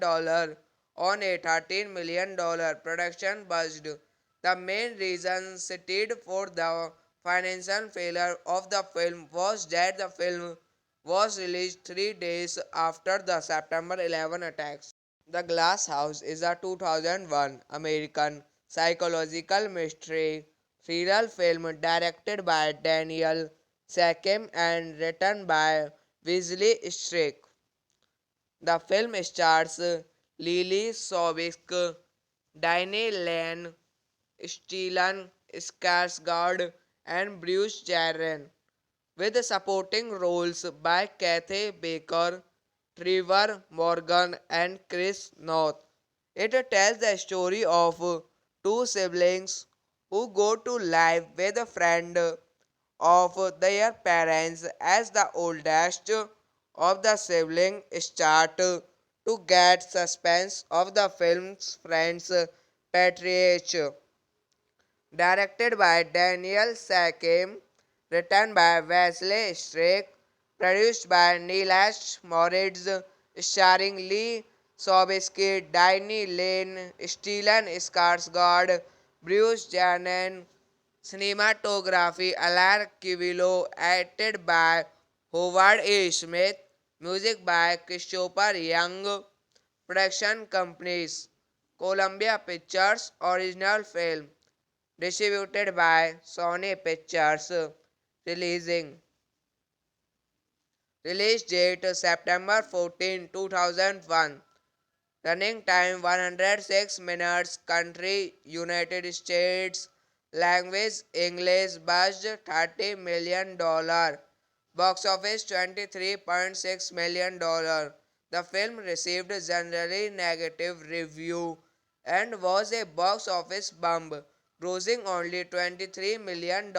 on a $13 million production budget. The main reason cited for the financial failure of the film was that the film was released 3 days after the September 11 attacks. The Glass House is a 2001 American psychological mystery thriller film directed by Daniel Sakim and written by Wesley Strick. The film stars Lily Sobiesk, Diane Lane, Stellan Skarsgård, and Bruce Jarren, with supporting roles by Kathy Baker, Trevor Morgan, and Chris North. It tells the story of two siblings who go to live with a friend of their parents as the oldest of the siblings start to get suspense of the film's friend's patriarch. Directed by Daniel Sakim, written by Wesley Strick, produced by Nilesh Moritz, starring Lee Sobieski, Diney Lane, Stellan Skarsgård, Bruce Janen, cinematography Alar Kivilo, acted by Howard A. Smith, music by Christopher Young, production companies Columbia Pictures, original film, distributed by Sony Pictures, releasing release date September 14, 2001, running time 106 minutes, country United States, language English, budget $30 million, box office $23.6 million. The film received generally negative review and was a box office bomb, grossing only $23 million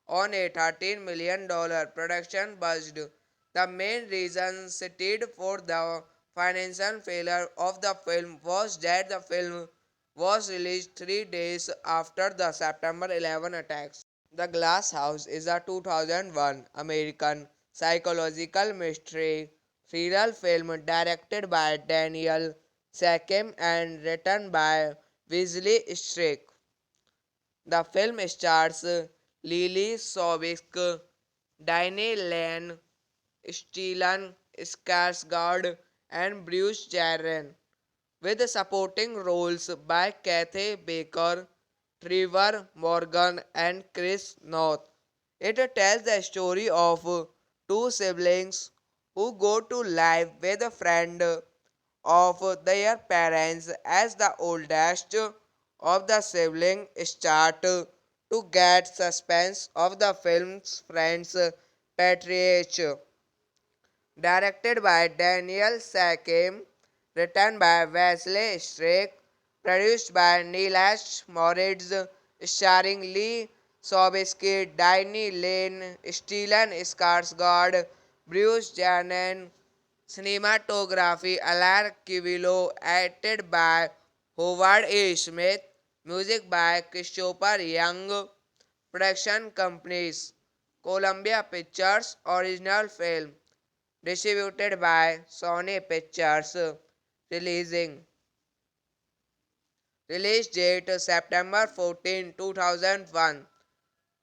on a $13 million production budget. The main reason cited for the financial failure of the film was that the film was released 3 days after the September 11 attacks. The Glass House is a 2001 American psychological mystery thriller film directed by Daniel Sakim and written by Wesley Strick. The film stars Lily Sobiesk, Diane Lane, Stellan Skarsgård, and Bruce Jarren, with supporting roles by Kathy Baker, Trevor Morgan, and Chris North. It tells the story of two siblings who go to live with a friend of their parents as the oldest of the siblings start to get suspense of the film's friend's patriarch. Directed by Daniel Sakim, written by Wesley Strick, produced by Nilesh Moritz, starring Lee Sobieski, Diney Lane, Stellan Skarsgård, Bruce Janen, cinematography Alar Kivilo, edited by Howard A. Smith, music by Christopher Young, production companies Columbia Pictures, original film distributed by Sony Pictures. Releasing Release date September 14, 2001.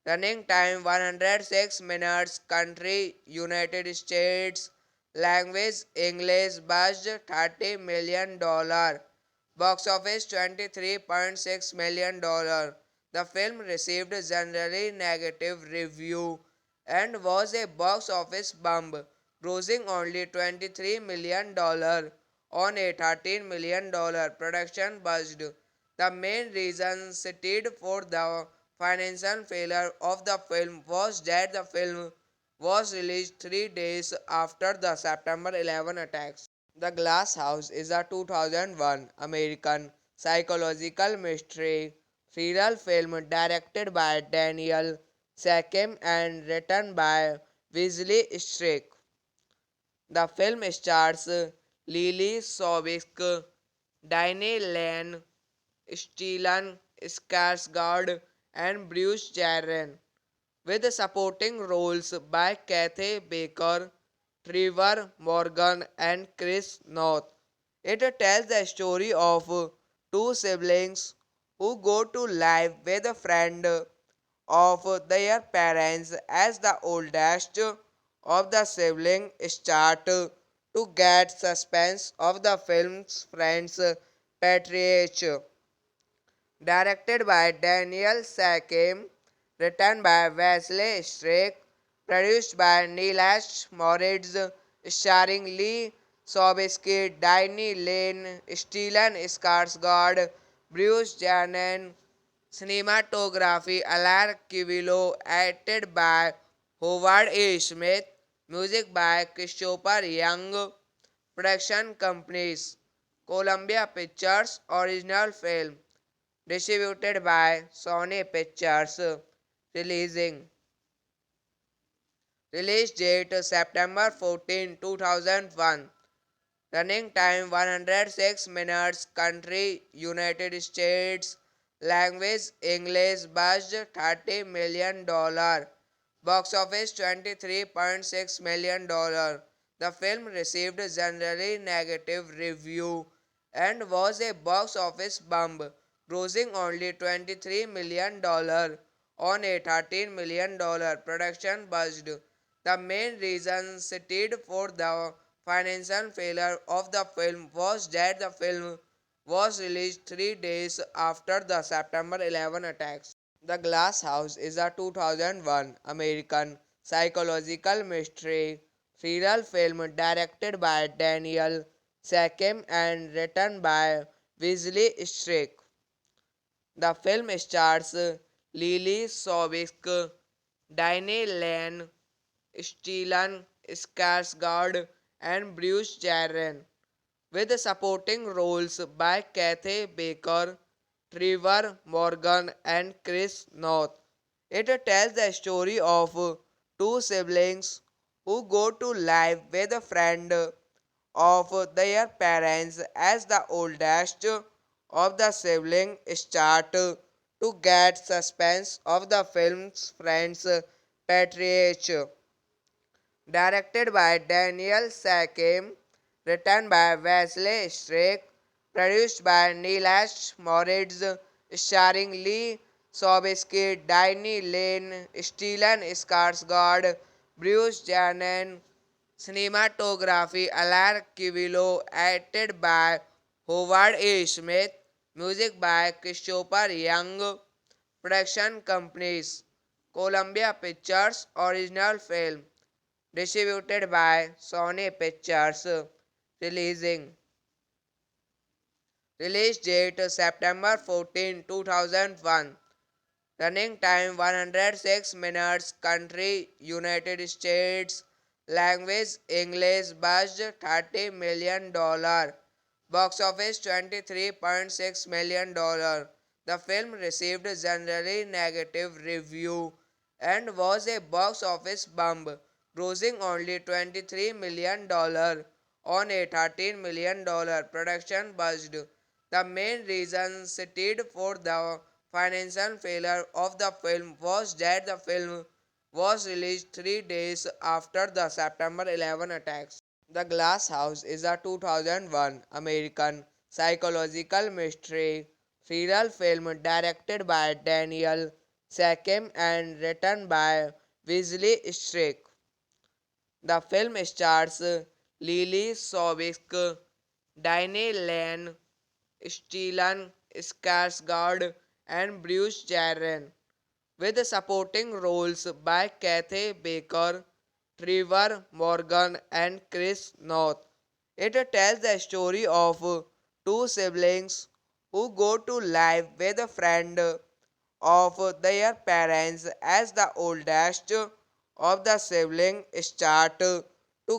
Running time 106 minutes. Country United States. Language English. Budget $30 million. Box office $23.6 million. The film received generally negative review and was a box office bomb, grossing only $23 million on a $13 million production budget. The main reason cited for the financial failure of the film was that the film was released 3 days after the September 11 attacks. The Glass House is a 2001 American psychological mystery thriller film directed by Daniel Sakim and written by Wesley Strick. The film stars Lily Sobiesk, Diane Lane, Stellan Skarsgård, and Bruce Jarren, with supporting roles by Kathy Baker, Trevor Morgan, and Chris North. It tells the story of two siblings who go to live with a friend of their parents as the oldest of the siblings start to get suspense of the film's friend's patriarch. Directed by Daniel Sakim, written by Wesley Strick, produced by Nilesh Moritz, starring Lee Sobieski, Diney Lane, Stellan Skarsgård, Bruce Janen, cinematography Alar Kivilo, edited by Howard A. Smith, music by Christopher Young, production companies Columbia Pictures, original film distributed by Sony Pictures. Releasing Release date September 14, 2001. Running time 106 minutes. Country United States. Language English. Budget $30 million. Box office $23.6 million. The film received generally negative review and was a box office bomb, grossing only $23 million on a $13 million production budget. The main reason cited for the financial failure of the film was that the film was released 3 days after the September 11 attacks. The Glass House is a 2001 American psychological mystery thriller film directed by Daniel Sakim and written by Wesley Strick. The film stars Lily Sobiesk, Diane Lane, Stellan Skarsgård, and Bruce Jarren, with supporting roles by Kathy Baker, Trevor Morgan, and Chris North. It tells the story of two siblings who go to live with a friend of their parents as the oldest of the siblings start to get suspense of the film's friend's patriarch. Directed by Daniel Sakim, written by Wesley Strake, produced by Nilesh Moritz, starring Lee Sobieski, Diney Lane, Stellan Skarsgård, Bruce Janen, cinematography Alar Kivilo, edited by Howard A. Smith, music by Christopher Young, production companies Columbia Pictures, original film distributed by Sony Pictures. Releasing Release date September 14, 2001. Running time 106 minutes. Country United States. Language English. Budget $30 million. Box office $23.6 million. The film received generally negative review and was a box office bomb, grossing only $23 million on a $13 million production budget. The main reason cited for the financial failure of the film was that the film was released 3 days after the September 11 attacks. The Glass House is a 2001 American psychological mystery thriller film directed by Daniel Sakim and written by Wesley Strake. The film stars Lily Sobieski, Diane Lane, Stellan Skarsgård, and Bruce Jarren, with supporting roles by Kathy Baker, Trevor Morgan, and Chris North. It tells the story of two siblings who go to live with a friend of their parents as the oldest of the siblings start to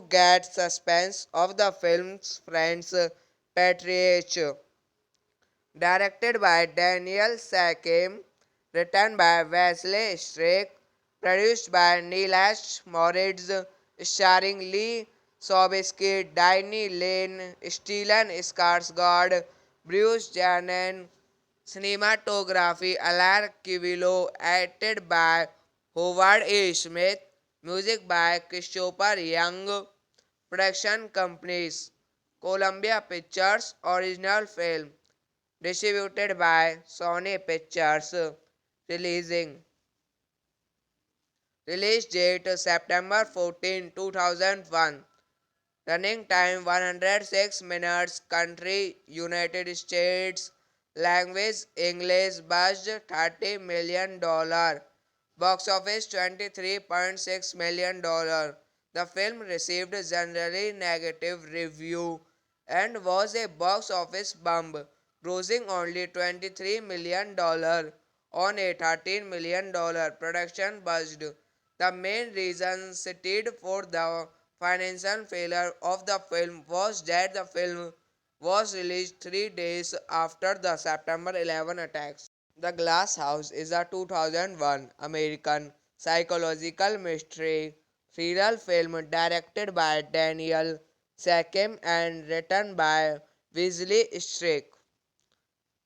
get suspense of the film's friend's patriarch. Directed by Daniel Sakim, written by Wesley Strake, produced by Nilesh Moritz, starring Lee Sobieski, Diney Lane, Stellan Skarsgård, Bruce Janen, cinematography Alar Kivilo, edited by Howard A. Smith, music by Christopher Young, production companies Columbia Pictures, original film distributed by Sony Pictures. Releasing Release date September 14, 2001. Running time 106 minutes. Country United States. Language English. Budget $30 million. Box office $23.6 million. The film received generally negative review and was a box office bomb, grossing only $23 million on a $13 million production budget. The main reason cited for the financial failure of the film was that the film was released 3 days after the September 11 attacks. The Glass House is a 2001 American psychological mystery thriller film directed by Daniel Sakim and written by Wesley Strake.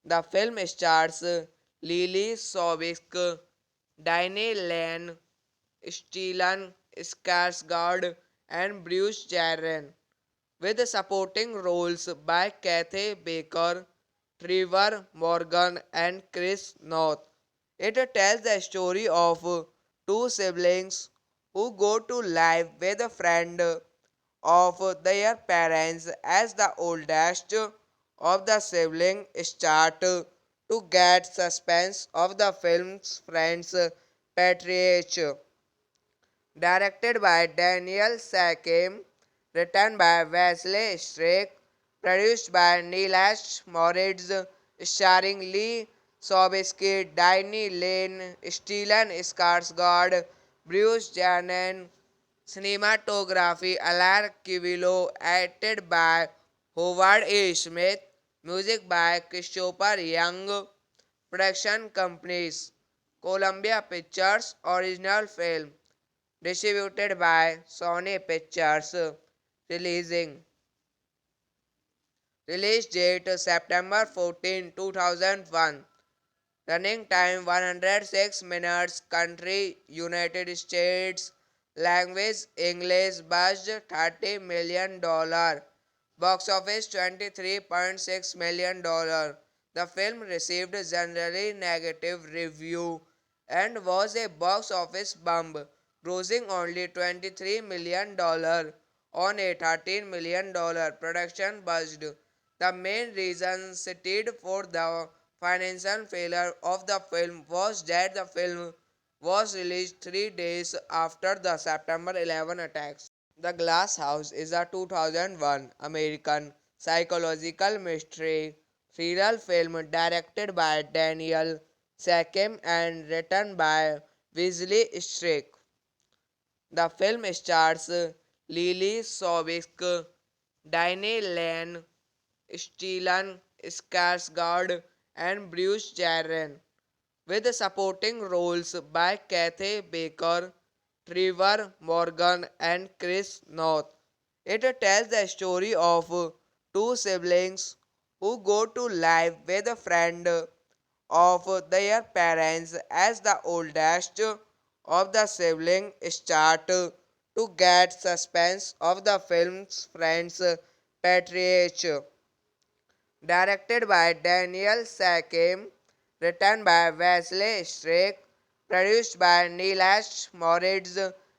The film stars Lily Sobieski, Diane Lane, Stellan Skarsgård, and Bruce Jarren, with supporting roles by Kathy Baker, Trevor Morgan, and Chris North. It tells the story of two siblings who go to live with a friend of their parents as the oldest of the siblings start to get suspense of the film's friend's patriarch. Directed by Daniel Sakim, written by Wesley Strake, produced by Nilesh Moritz, starring Lee Sobieski, Diney Lane, Stellan Skarsgård, Bruce Janen, cinematography Alar Kivilo, edited by Howard A. Smith, music by Christopher Young, production companies Columbia Pictures original film. Distributed by Sony Pictures. Releasing. Release date September 14, 2001. Running time 106 minutes. Country United States. Language English. Budget $30 million. Box office $23.6 million. The film received generally negative review and was a box office bomb, grossing only $23 million on a $13 million production budget. The main reason cited for the financial failure of the film was that the film was released 3 days after the September 11 attacks. The Glass House is a 2001 American psychological mystery thriller film directed by Daniel Sechem and written by Wesley Strick. The film stars Lily Sobiesk, Diane Lane, Stellan Skarsgård, and Bruce Jarren, with supporting roles by Kathy Baker, Trevor Morgan, and Chris North. It tells the story of two siblings who go to live with a friend of their parents as the oldest of the siblings start to get suspense of the film's friend's patriarch. Directed by Daniel Sakim, written by Wesley Strick, produced by Nilesh Moritz,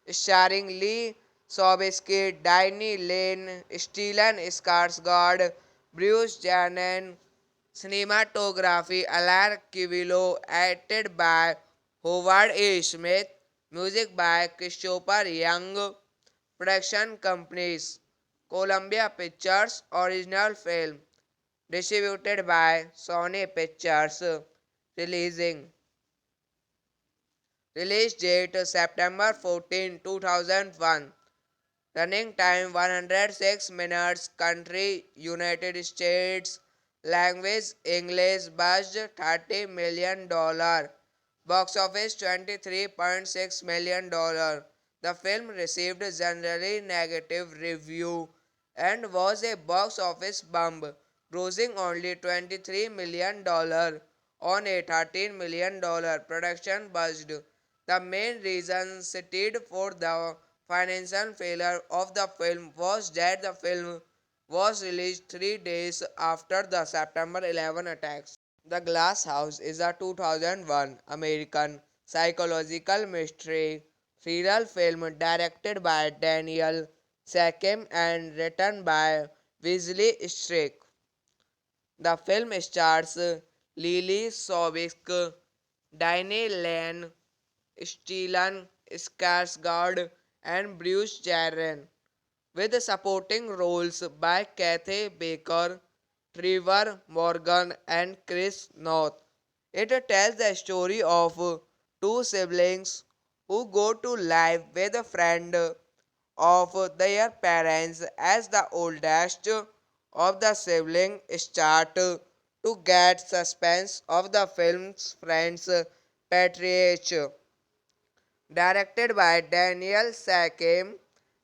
starring Lee Sobieski, Diney Lane, Stellan Skarsgård, Bruce Janen, cinematography Alar Kivilo, edited by Howard A. Smith, music by Christopher Young, production companies Columbia Pictures original film. Distributed by Sony Pictures. Releasing. Release date September 14, 2001. Running time 106 minutes. Country United States. Language English. Budget $30 million. Box office $23.6 million. The film received generally negative review and was a box office bomb, grossing only $23 million on a $13 million production budget. The main reason cited for the financial failure of the film was that the film was released 3 days after the September 11 attacks. The Glass House is a 2001 American psychological mystery thriller film directed by Daniel Sakim and written by Wesley Strick. The film stars Lily Sobiesk, Diane Lane, Stellan Skarsgård, and Bruce Jarren, with supporting roles by Kathy Baker, Trevor Morgan, and Chris North. It tells the story of two siblings who go to live with a friend of their parents as the oldest of the siblings start to get suspense of the film's friend's patriarch. Directed by Daniel Sakim,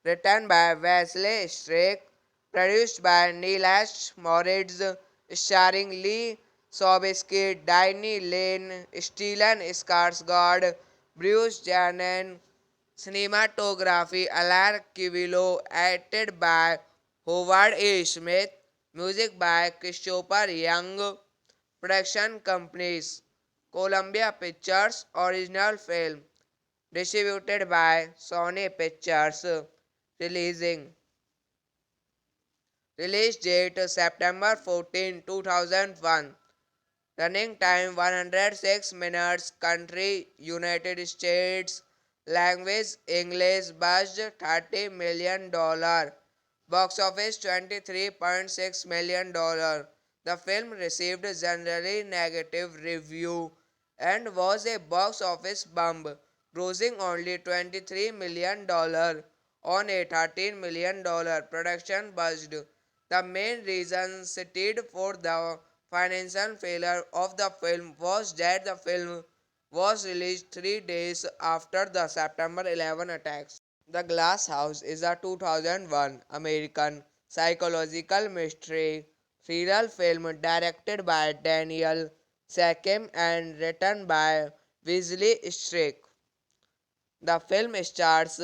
written by Wesley Strick, produced by Nilesh Moritz, starring Lee Sobieski, Diney Lane, Stellan Skarsgård, Bruce Janen, cinematography Alar Kivilo, edited by Howard A. Smith, music by Christopher Young, production companies Columbia Pictures original film. Distributed by Sony Pictures. Releasing. Release date September 14, 2001. Running time 106 minutes. Country United States. Language English. Budget $30 million. Box office $23.6 million. The film received generally negative review and was a box office bomb, grossing only $23 million on a $13 million production budget. The main reason cited for the financial failure of the film was that the film was released 3 days after the September 11 attacks. The Glass House is a 2001 American psychological mystery thriller film directed by Daniel Sakim and written by Wesley Strick. The film stars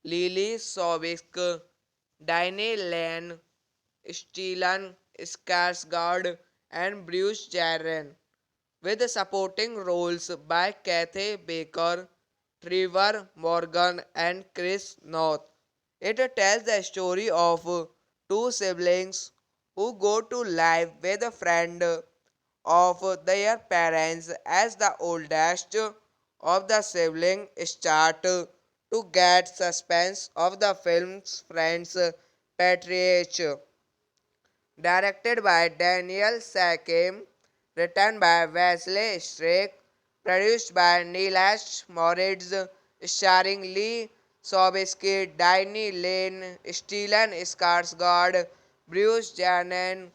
Lily Sobiesk, Diane Lane, Stellan Skarsgård, and Bruce Jarren, with supporting roles by Kathy Baker, Trevor Morgan, and Chris North. It tells the story of two siblings who go to live with a friend of their parents as the oldest of the siblings start to get suspense of the film's friend's patriarch. Directed by Daniel Sakim, written by Wesley Strick, produced by Nilesh Moritz, starring Lee Sobieski, Diney Lane, Stellan Skarsgård, Bruce Janen,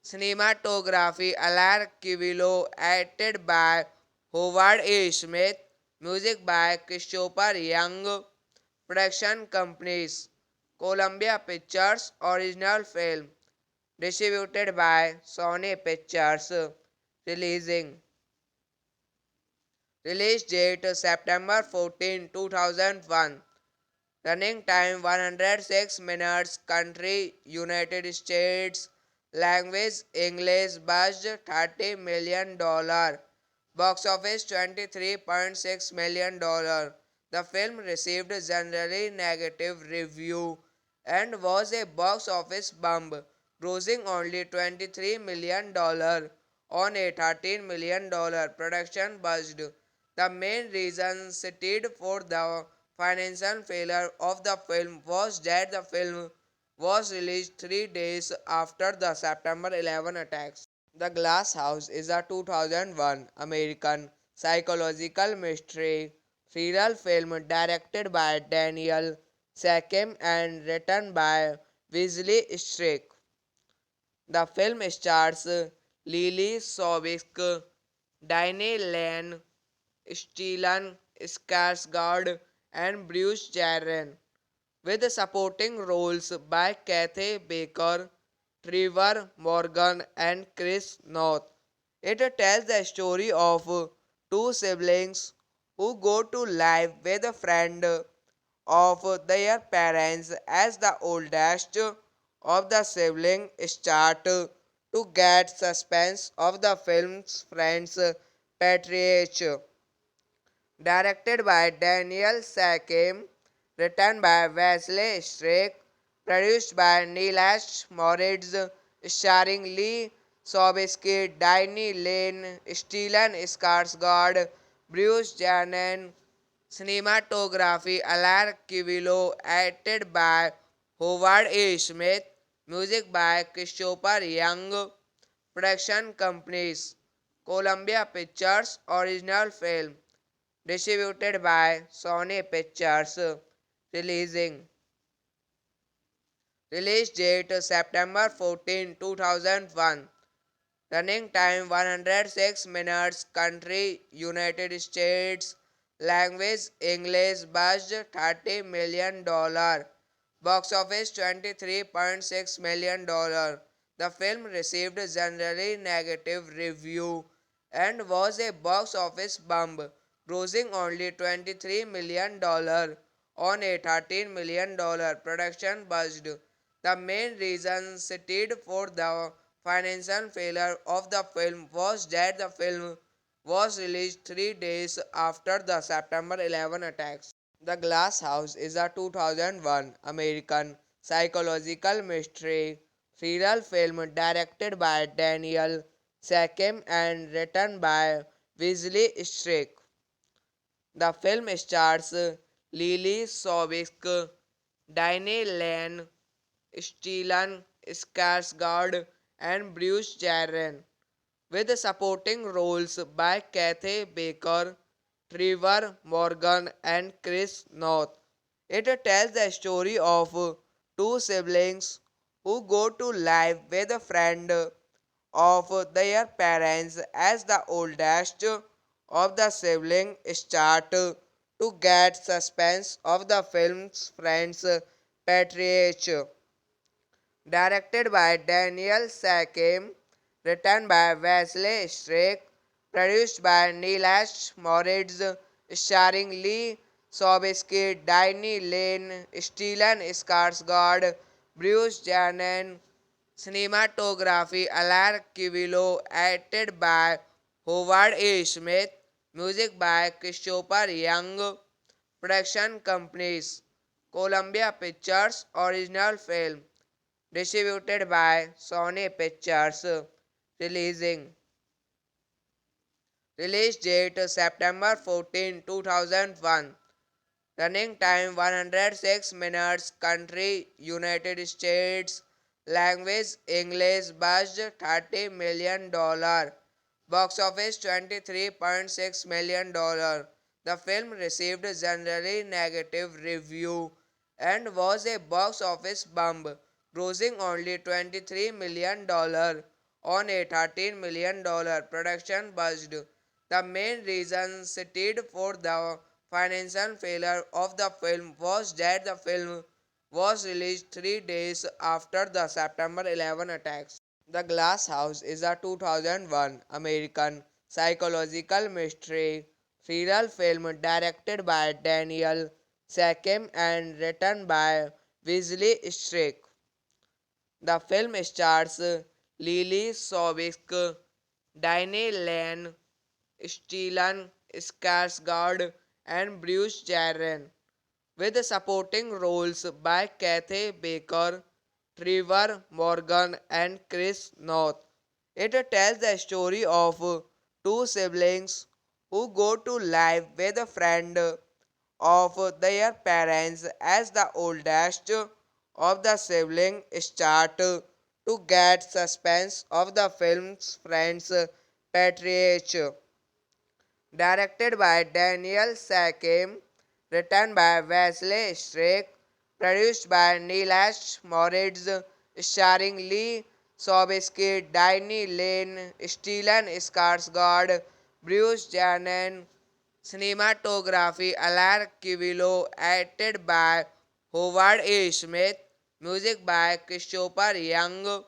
cinematography Alar Kivilo, edited by Howard A. Smith, music by Christopher Young, production companies Columbia Pictures, original film distributed by Sony Pictures. Releasing Release date September 14, 2001. Running time 106 minutes. Country United States. Language English. Budget $30 million. Box office $23.6 million. The film received generally negative review and was a box office bomb, grossing only $23 million on a $13 million production budget. The main reason cited for the financial failure of the film was that the film was released 3 days after the September 11 attacks. The Glass House is a 2001 American psychological mystery thriller film directed by Daniel Sakim and written by Wesley Strick. The film stars Lily Sobiesk, Diane Lane, Stellan Skarsgård, and Bruce Jarren, with supporting roles by Kathy Baker, Trevor Morgan, and Chris North. It tells the story of two siblings who go to live with a friend of their parents as the oldest of the siblings start to get suspense of the film's friend's patriarch. Directed by Daniel Sakim, written by Wesley Strick, produced by Nilesh Moritz, starring Lee Sobieski, Diney Lane, Stellan Skarsgård, Bruce Janen, cinematography Alar Kivilo, edited by Howard A. Smith, music by Christopher Young, production companies Columbia Pictures, original film distributed by Sony Pictures. Releasing Release date September 14, 2001. Running time 106 minutes. Country United States. Language English. Budget $30 million. Box office $23.6 million. The film received generally negative review and was a box office bomb, grossing only $23 million on a $13 million production budget. The main reason cited for the financial failure of the film was that the film was released 3 days after the September 11 attacks. The Glass House is a 2001 American psychological mystery thriller film directed by Daniel Sakim and written by Wesley Strick. The film stars Lily Sobiesk, Diane Lane, Stellan Skarsgård, and Bruce Jarren, with supporting roles by Kathy Baker, Trevor Morgan, and Chris North. It tells the story of two siblings who go to live with a friend of their parents as the oldest of the sibling start to get suspense of the film's friend's patriarch. Directed by Daniel Sakim, written by Wesley Strake, produced by Nilesh Moritz, starring Lee Sobieski, Diney Lane, Stellan Skarsgård, Bruce Jenner, cinematography Alar Kivilo, edited by Howard A. Smith, music by Christopher Young, production companies Columbia Pictures, original film distributed by Sony Pictures. Releasing Release date September 14, 2001. Running time 106 minutes. Country United States. Language English. Budget $30 million. Box office $23.6 million. The film received generally negative review and was a box office bomb, grossing only $23 million on a $13 million production budget. The main reason cited for the financial failure of the film was that the film was released 3 days after the September 11 attacks. The Glass House is a 2001 American psychological mystery thriller film directed by Daniel Sakim and written by Wesley Strake. The film stars Lily Sobieski, Diane Lane, Stellan Skarsgård, and Bruce Jenner, with supporting roles by Kathy Baker, Trevor Morgan, and Chris North. It tells the story of two siblings who go to live with a friend of their parents as the oldest of the siblings start to get suspense of the film's friend's patriarch. Directed by Daniel Sakim, written by Wesley Strake, produced by Nilesh Moritz, starring Lee Sobieski, Diney Lane, Stellan Skarsgård, Bruce Jenner, cinematography Alar Kivilo, edited by Howard A. Smith, music by Christopher Young,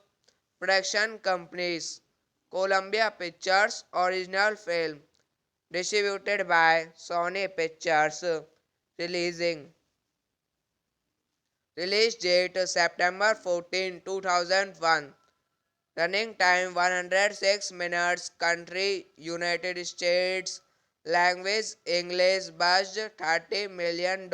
production companies Columbia Pictures, original film distributed by Sony Pictures. Releasing Release date September 14, 2001. Running time 106 minutes. Country United States. Language English. Budget $30 million.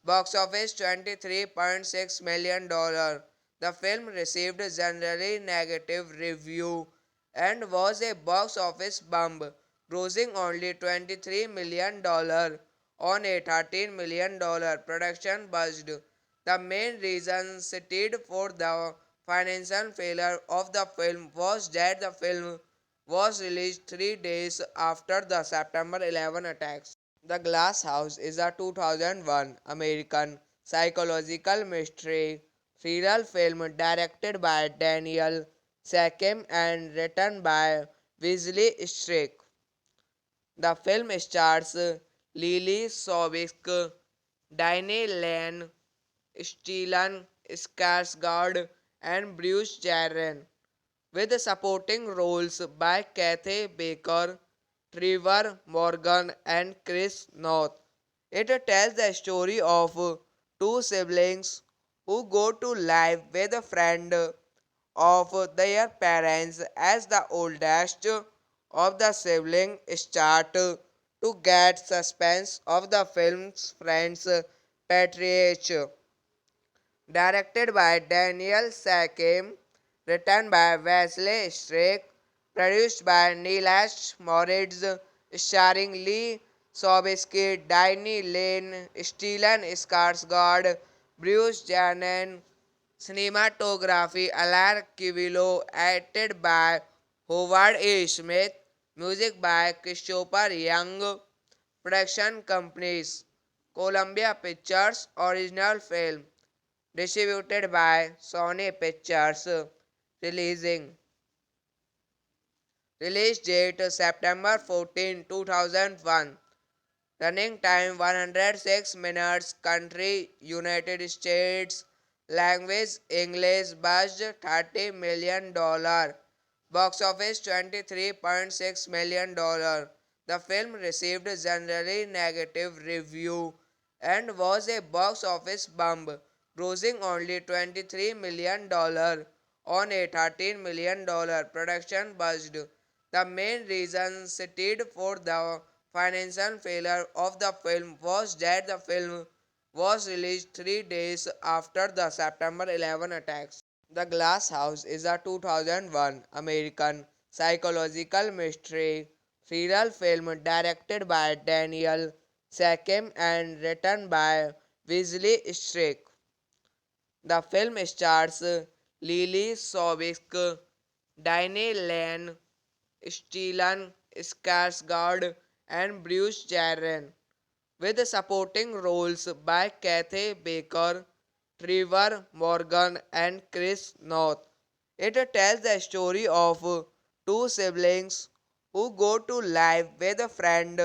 Box office $23.6 million. The film received generally negative review and was a box office bomb, grossing only $23 million on a $13 million production budget. The main reason cited for the financial failure of the film was that the film was released 3 days after the September 11 attacks. The Glass House is a 2001 American psychological mystery thriller film directed by Daniel Sakim and written by Wesley Strake. The film stars Lily Sobieski, Diane Lane, Stellan Skarsgård, and Bruce Jenner, with supporting roles by Kathy Baker, Trevor Morgan, and Chris North. It tells the story of two siblings who go to live with a friend of their parents as the oldest of the siblings start to get suspense of the film's friend's patriarch. Directed by Daniel Sakim, written by Wesley Strake, produced by Nilesh Moritz, starring Lee Sobieski, Diney Lane, Stellan Skarsgård, Bruce Jenner, cinematography Alar Kivilo, edited by Howard A. Smith, music by Christopher Young, production companies Columbia Pictures, original film distributed by Sony Pictures. Releasing Release date September 14, 2001. Running time 106 minutes. Country United States. Language English. Budget $30 million. Box office $23.6 million. The film received generally negative review and was a box office bomb, grossing only $23 million on a $13 million production budget. The main reason cited for the financial failure of the film was that the film was released 3 days after the September 11 attacks. The Glass House is a 2001 American psychological mystery thriller film directed by Daniel Sakim and written by Wesley Strick. The film stars Lily Sobiesk, Diane Lane, Stellan Skarsgård, and Bruce Jarren, with supporting roles by Kathy Baker, Trevor Morgan, and Chris North. It tells the story of two siblings who go to live with a friend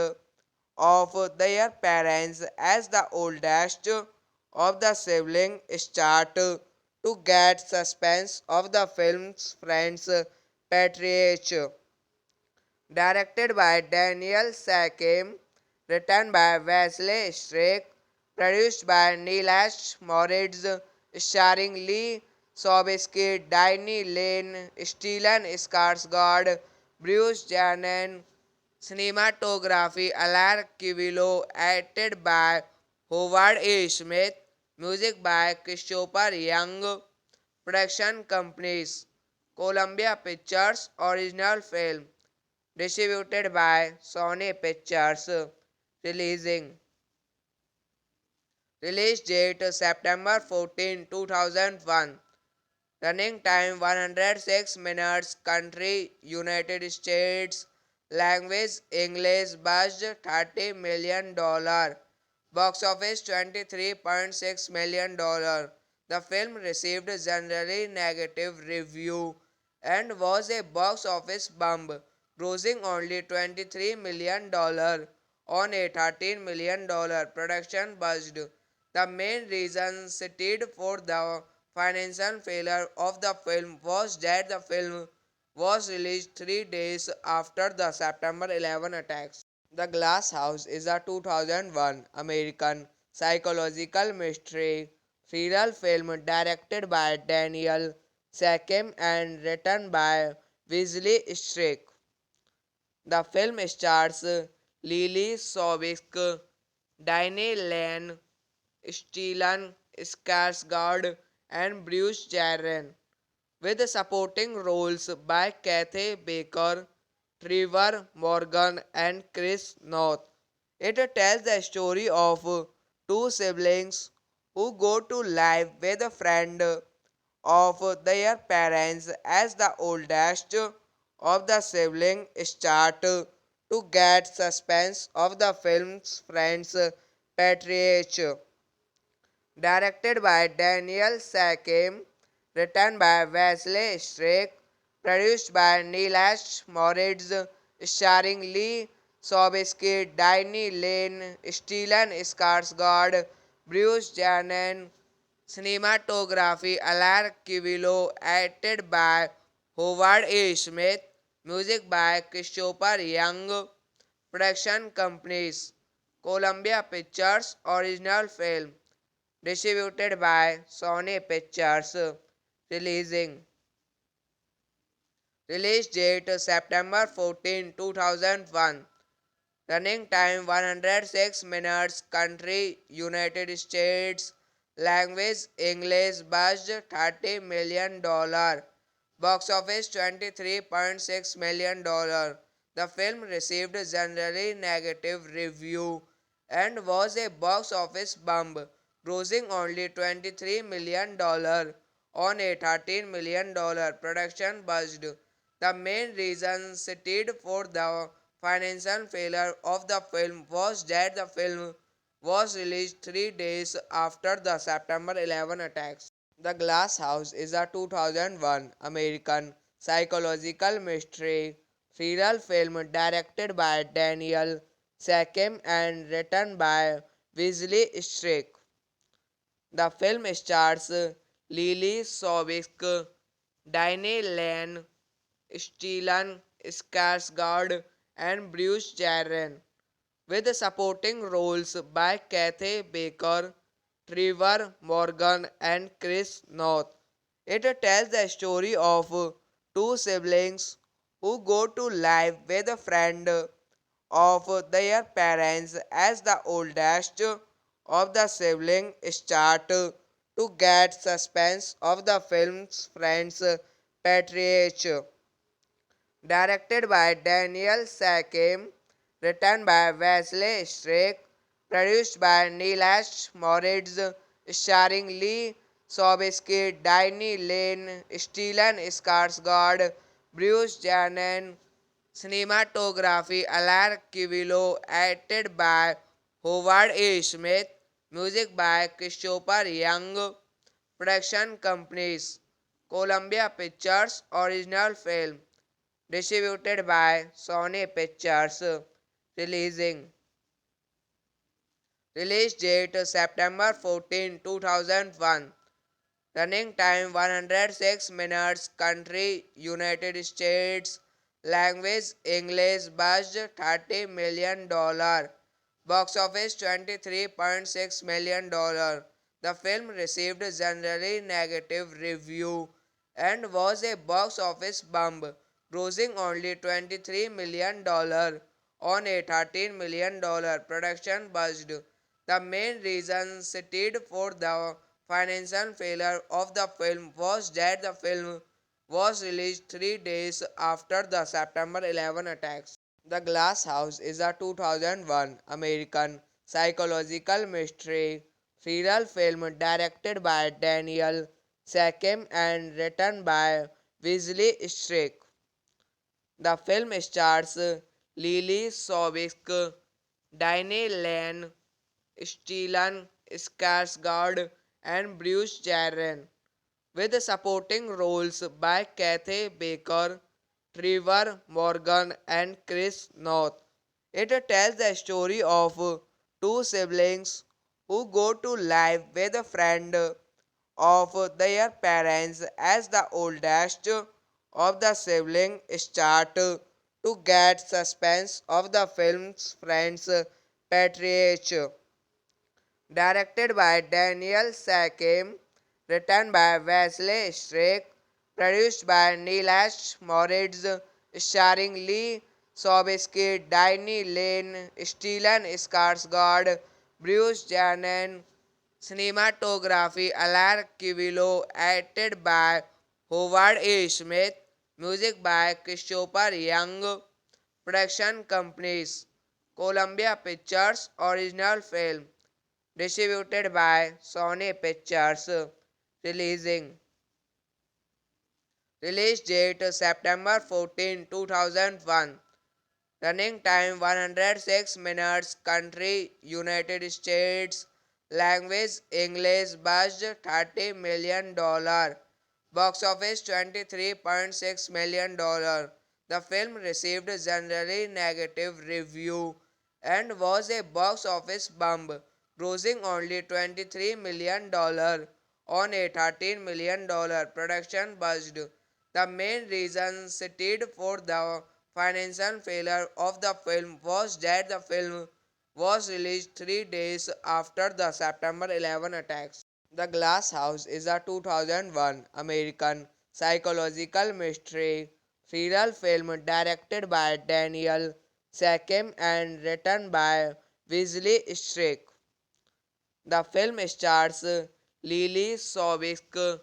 of their parents as the oldest of the siblings start to get suspense of the film's friend's patriarch. Directed by Daniel Sakim, written by Wesley Strick, produced by Nilesh Moritz, starring Lee Sobieski, Diney Lane, Stellan Skarsgård, Bruce Janen, cinematography Alar Kivilo, edited by Howard A. Smith, music by Christopher Young, production companies Columbia Pictures, original film distributed by Sony Pictures. Releasing Release date September 14, 2001. Running time 106 minutes. Country United States. Language English. Budget $30 million. Box office $23.6 million. The film received generally negative review and was a box office bomb, grossing only $23 million on a $13 million production budget. The main reason cited for the financial failure of the film was that the film was released 3 days after the September 11 attacks. The Glass House is a 2001 American psychological mystery thriller film directed by Daniel Sakim and written by Wesley Strick. The film stars Lily Sobiesk, Diane Lane, Stellan Skarsgård, and Bruce Jarren, with supporting roles by Kathy Baker, Trevor Morgan, and Chris North. It tells the story of two siblings who go to live with a friend of their parents as the oldest of the siblings start to get suspense of the film's friend's patriarch. Directed by Daniel Sakim, written by Wesley Strick, produced by Nilesh Moritz, starring Lee Sobieski, Diney Lane, Stellan Skarsgård, Bruce Janen, cinematography Alar Kivilo, edited by Howard A. Smith, music by Christopher Young, production companies Columbia Pictures, original film distributed by Sony Pictures. Releasing Release date September 14, 2001. Running time 106 minutes. Country United States. Language English. Budget $30 million. Box office $23.6 million. The film received generally negative review and was a box office bomb, grossing only $23 million on a $13 million production budget. The main reason cited for the financial failure of the film was that the film was released 3 days after the September 11 attacks. The Glass House is a 2001 American psychological mystery thriller film directed by Daniel Seckham and written by Wesley Strick. The film stars Lily Sobiesk, Diane Lane, Stellan Skarsgård, and Bruce Jarron, with supporting roles by Kathy Baker, Trevor Morgan, and Chris North. It tells the story of two siblings who go to live with a friend of their parents as the oldest of the siblings start to get suspense of the film's friend's patriarch. Directed by Daniel Sakim, written by Wesley Strick, produced by Nilesh Moritz, starring Lee Sobieski, Diney Lane, Stellan Skarsgård, Bruce Janen, cinematography Alar Kivilo, edited by Howard A. Smith, music by Christopher Young, production companies Columbia Pictures, original film distributed by Sony Pictures. Releasing Release date September 14, 2001. Running time 106 minutes. Country United States. Language English. Budget $30 million. Box office $23.6 million. The film received generally negative review and was a box office bomb, grossing only $23 million on a $13 million production budget. The main reason cited for the financial failure of the film was that the film was released 3 days after the September 11 attacks. The Glass House is a 2001 American psychological mystery thriller film directed by Daniel Seckham and written by Wesley Strick. The film stars Lily Sobiesk, Diane Lane, Stellan Skarsgård, and Bruce Jarron, with supporting roles by Kathy Baker, Trevor Morgan, and Chris North. It tells the story of two siblings who go to live with a friend of their parents as the oldest of the siblings start to get suspense of the film's friend's patriarch. Directed by Daniel Sakim, written by Wesley Strick, produced by Nilesh Moritz, starring Lee Sobieski, Diney Lane, Stellan Skarsgård, Bruce Janen, cinematography Alar Kivilo, edited by Howard A. Smith, music by Christopher Young, production companies Columbia Pictures, original film distributed by Sony Pictures. Releasing Release date September 14, 2001. Running time 106 minutes. Country United States. Language English. Budget $30 million. Box office $23.6 million. The film received generally negative review and was a box office bomb, grossing only $23 million on a $13 million production budget. The main reason cited for the financial failure of the film was that the film was released 3 days after the September 11 attacks. The Glass House is a 2001 American psychological mystery thriller film directed by Daniel Seckham and written by Wesley Strick. The film stars Lily Sobiesk,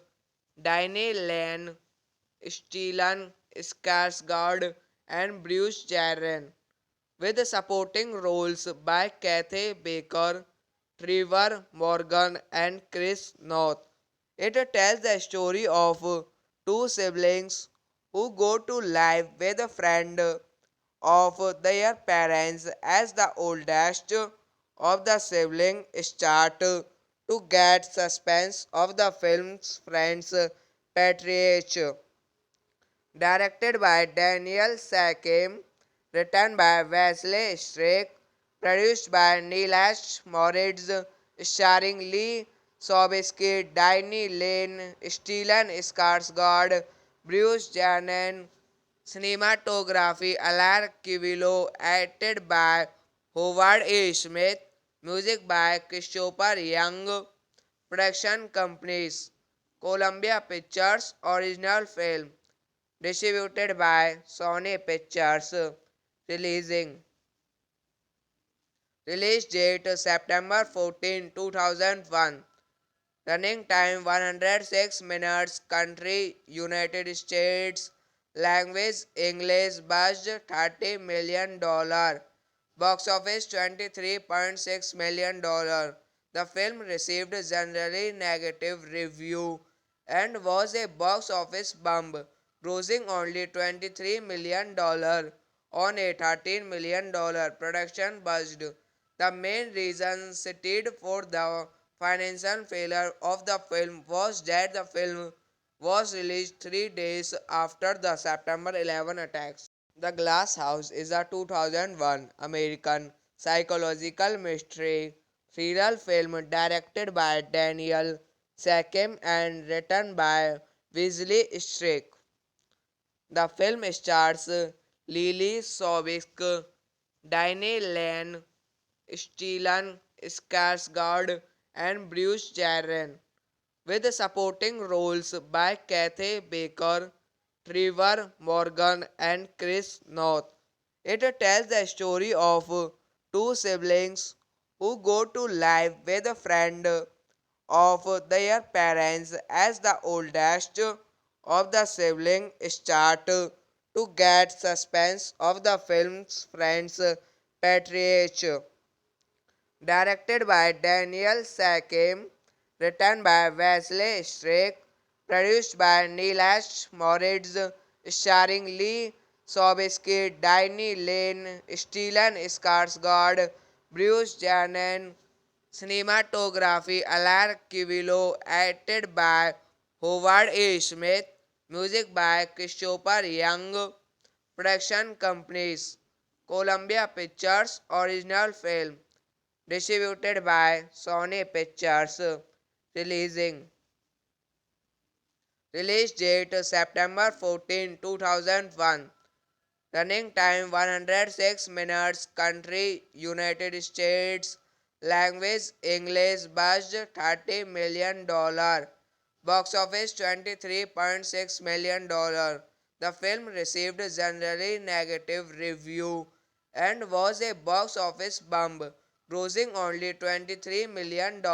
Diane Lane, Stellan Skarsgård, and Bruce Jarron, with supporting roles by Kathy Baker, Trevor Morgan, and Chris North. It tells the story of two siblings who go to live with a friend of their parents as the oldest of the siblings start to get suspense of the film's friend's patriarch. Directed by Daniel Sakim, written by Wesley Strake, produced by Nilesh Moritz, starring Lee Sobieski, Diney Lane, Stellan Skarsgård, Bruce Jenner. Cinematography Alar Kivilo, edited by Howard A. Smith, music by Christopher Young, production companies Columbia Pictures, original film, distributed by Sony Pictures, releasing release date September 14, 2001, running time 106 minutes, country United States, language English, budget $30 million, box office $23.6 million. The film received generally negative review and was a box office bomb, grossing only $23 million on a $13 million production budget. The main reason cited for the financial failure of the film was that the film was released 3 days after the September 11 attacks. The Glass House is a 2001 American psychological mystery thriller film directed by Daniel Sakim and written by Wesley Strake. The film stars Lily Sobieski, Diney Lane, Stellan Skarsgård, and Bruce Jenner, with supporting roles by Kathy Baker, Trevor Morgan, and Chris North. It tells the story of two siblings who go to live with a friend of their parents as the oldest of the siblings start to get suspense of the film's friend's patriarch. Directed by Daniel Sakim, written by Wesley Strake, produced by Nilesh Moritz, starring Lee Sobieski, Diney Lane, Stellan Skarsgård, Bruce Jenner. Cinematography Alar Kivilo, edited by Howard A. Smith, music by Christopher Young, production companies Columbia Pictures, original film, distributed by Sony Pictures, releasing release date September 14, 2001, running time 106 minutes, country United States, language English, budget $30 million, box office $23.6 million. The film received generally negative review and was a box office bomb, grossing only $23 million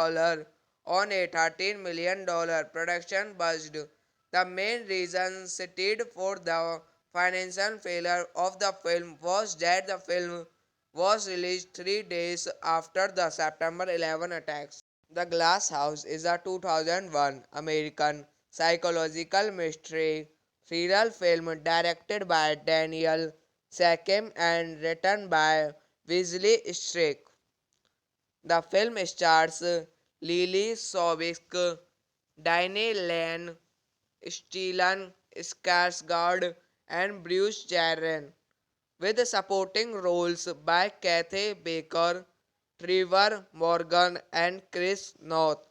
on a $13 million production budget. The main reason cited for the financial failure of the film was that the film was released 3 days after the September 11 attacks. The Glass House is a 2001 American psychological mystery thriller film directed by Daniel Sakim and written by Wesley Strake. The film stars Lily Sobieski, Diney Lane, Stellan Skarsgård, and Bruce Jenner, with supporting roles by Kathy Baker, Trevor Morgan, and Chris North.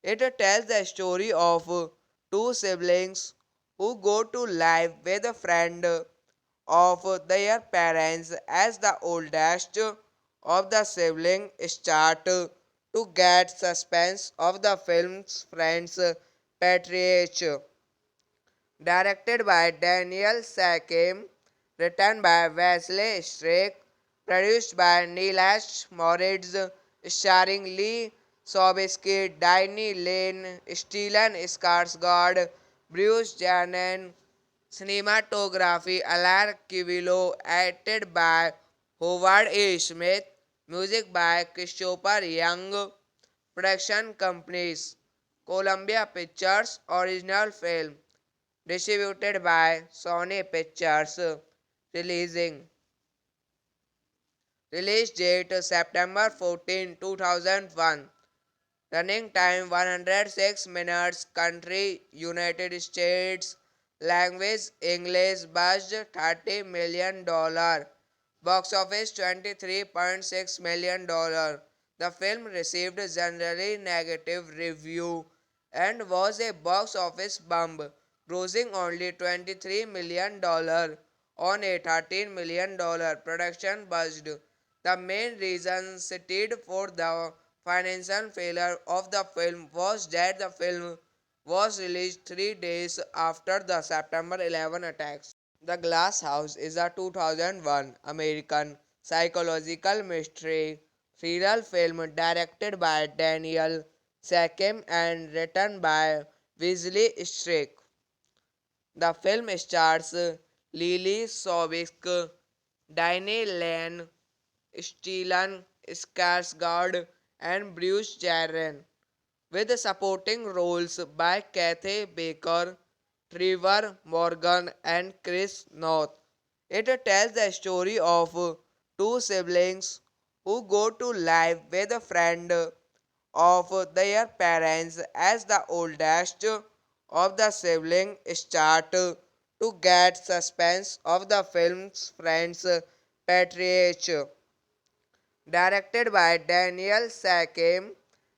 It tells the story of two siblings who go to live with a friend of their parents as the oldest of the siblings start to get suspense of the film's friend's patriarch. Directed by Daniel Sakim, written by Wesley Strake, produced by Nilesh Moritz, starring Lee Sobieski, Diney Lane, Stellan Skarsgård, Bruce Jenner. Cinematography Alar Kivilo, edited by Howard A. Smith, music by Christopher Young, production companies Columbia Pictures, original film, distributed by Sony Pictures, releasing release date September 14, 2001, running time 106 minutes, country United States, Language English budget $30 million. Box office $23.6 million. The film received generally negative review and was a box office bomb, grossing only $23 million on a $13 million production budget. The main reason cited for the financial failure of the film was that the film was released 3 days after the September 11 attacks. The Glass House is a 2001 American psychological mystery thriller film directed by Daniel Sakim and written by Wesley Strick. The film stars Lily Sobiesk, Diane Lane, Stellan Skarsgård, and Bruce Jarren, with supporting roles by Kathy Baker, Trevor Morgan, and Chris North. It tells the story of two siblings who go to live with a friend of their parents as the oldest of the siblings start to get suspense of the film's friend's patriarch. Directed by Daniel Sakim,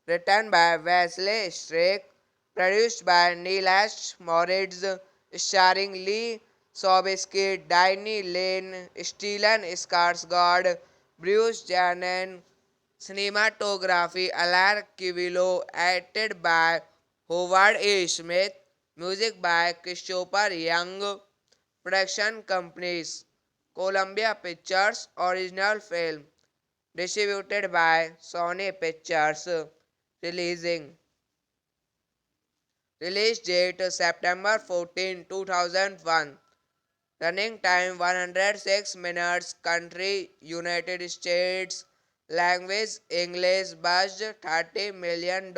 written by Wesley Strick, produced by Nilesh Moritz, starring Lee Sobieski, Diney Lane, Stellan Skarsgård, Bruce Janen, cinematography Alar Kivilo, edited by Howard A. Smith, music by Christopher Young, production companies Columbia Pictures, original film distributed by Sony Pictures. Releasing Release date September 14, 2001. Running time 106 minutes. Country United States. Language English. Budget $30 million.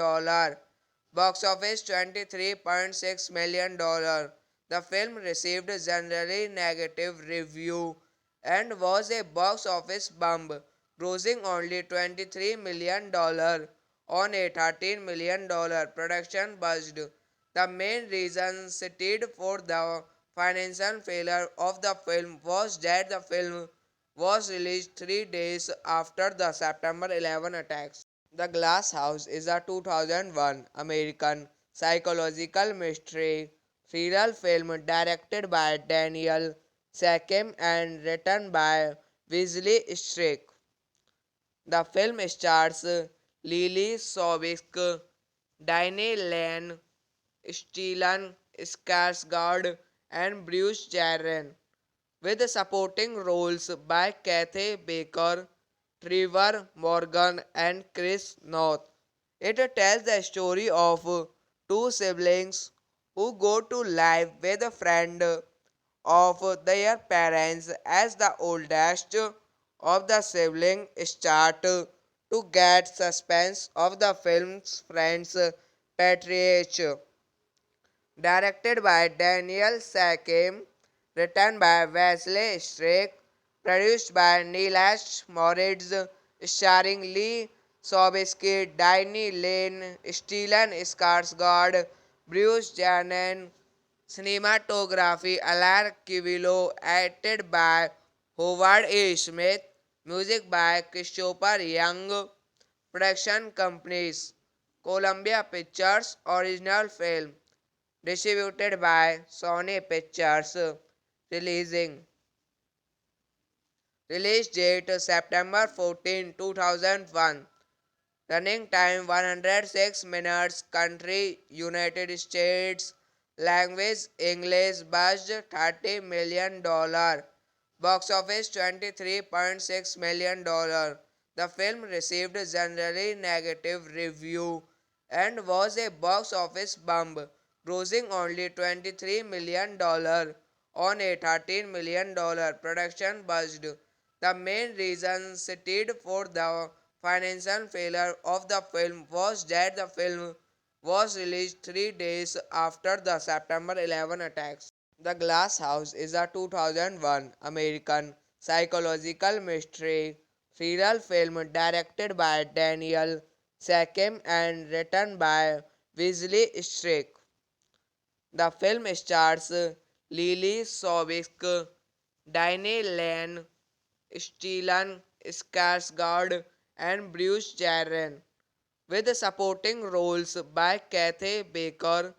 Box office $23.6 million. The film received generally negative review and was a box office bomb, grossing only $23 million on a $13 million production budget. The main reason cited for the financial failure of the film was that the film was released 3 days after the September 11 attacks. The Glass House is a 2001 American psychological mystery thriller film directed by Daniel Sakim and written by Wesley Strick. The film stars Lily Sobiesk, Diane Lane, Stellan Skarsgård, and Bruce Jarren, with supporting roles by Kathy Baker, Trevor Morgan, and Chris North. It tells the story of two siblings who go to live with a friend of their parents as the oldest of the siblings start to get suspense of the film's friend's patriarch. Directed by Daniel Sakim, written by Wesley Strick, produced by Nilesh Moritz, starring Lee Sobieski, Diney Lane, Stellan Skarsgård, Bruce Janen, cinematography Alar Kivilo, edited by Howard A. Smith, music by Christopher Young, production companies Columbia Pictures, original film distributed by Sony Pictures. Releasing Release date September 14, 2001. Running time 106 minutes. Country United States. Language English. Budget $30 million. Box office $23.6 million. The film received generally negative review and was a box office bomb, grossing only $23 million on a $13 million production budget. The main reason cited for the financial failure of the film was that the film was released 3 days after the September 11 attacks. The Glass House is a 2001 American psychological mystery thriller film directed by Daniel Sakim and written by Wesley Strick. The film stars Lily Sobiesk, Diane Lane, Stellan Skarsgård, and Bruce Jarren, with supporting roles by Kathy Baker,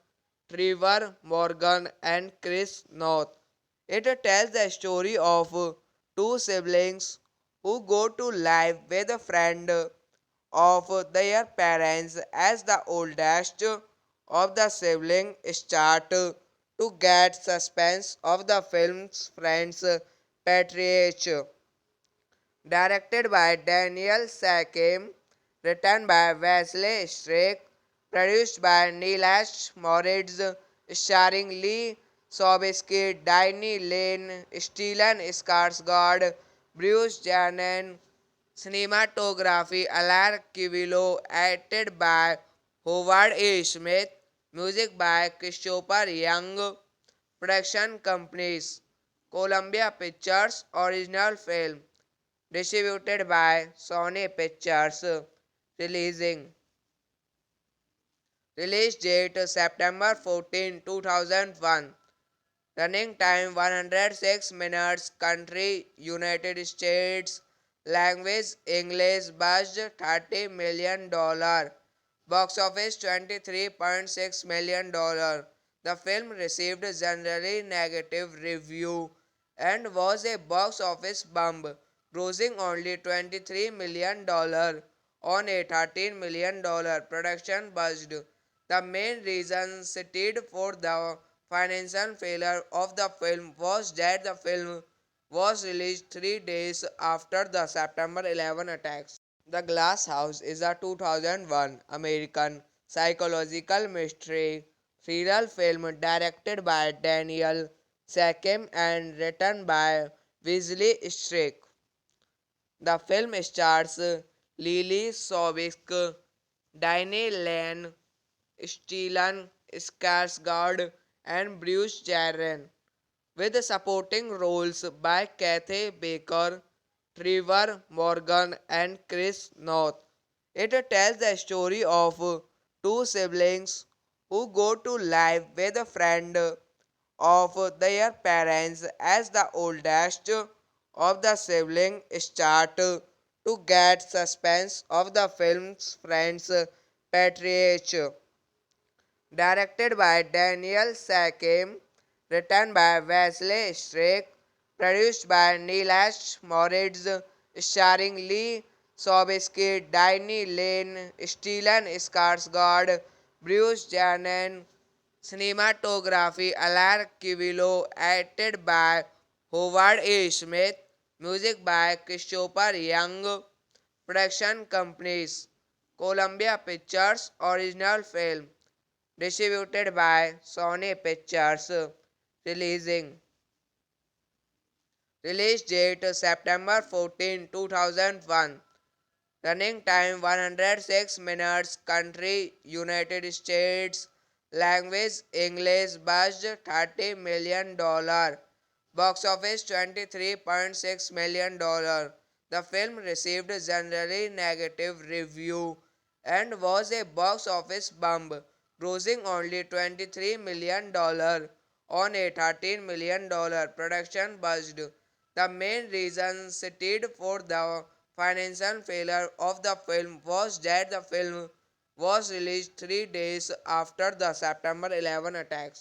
Trevor Morgan, and Chris North. It tells the story of two siblings who go to live with a friend of their parents as the oldest of the siblings start to get suspense of the film's friend's patriarch. Directed by Daniel Sakim, written by Wesley Strake, produced by Nilesh Moritz, starring Lee Sobieski, Diney Lane, Stellan Skarsgård, Bruce Janen, cinematography Alar Kivilo, edited by Howard A. Smith, music by Christopher Young, production companies Columbia Pictures, original film distributed by Sony Pictures. Releasing Release date September 14, 2001. Running time 106 minutes. Country United States. Language English. Budget $30 million. Box office $23.6 million. The film received generally negative review and was a box office bomb, grossing only $23 million on a $13 million production budget. The main reason cited for the financial failure of the film was that the film was released 3 days after the September 11 attacks. The Glass House is a 2001 American psychological mystery thriller film directed by Daniel Sakim and written by Wesley Strake. The film stars Lily Sobiesk, Diane Lane, Stellan Skarsgård, and Bruce Jarren, with supporting roles by Kathy Baker, Trevor Morgan, and Chris North. It tells the story of two siblings who go to live with a friend of their parents as the oldest of the siblings start to get suspense of the film's friend's patriarch. Directed by Daniel Sakim, written by Wesley Strake, produced by Nilesh Moritz, starring Lee Sobieski, Diney Lane, Stellan Skarsgård, Bruce Janen, cinematography Alar Kivilo, edited by Howard A. Smith, music by Christopher Young, production companies Columbia Pictures, original film distributed by Sony Pictures. Releasing Release date September 14, 2001. Running time 106 minutes. Country United States. Language English. Budget $30 million. Box office $23.6 million. The film received generally negative review and was a box office bomb, grossing only $23 million on a $13 million production budget. The main reason cited for the financial failure of the film was that the film was released 3 days after the September 11 attacks.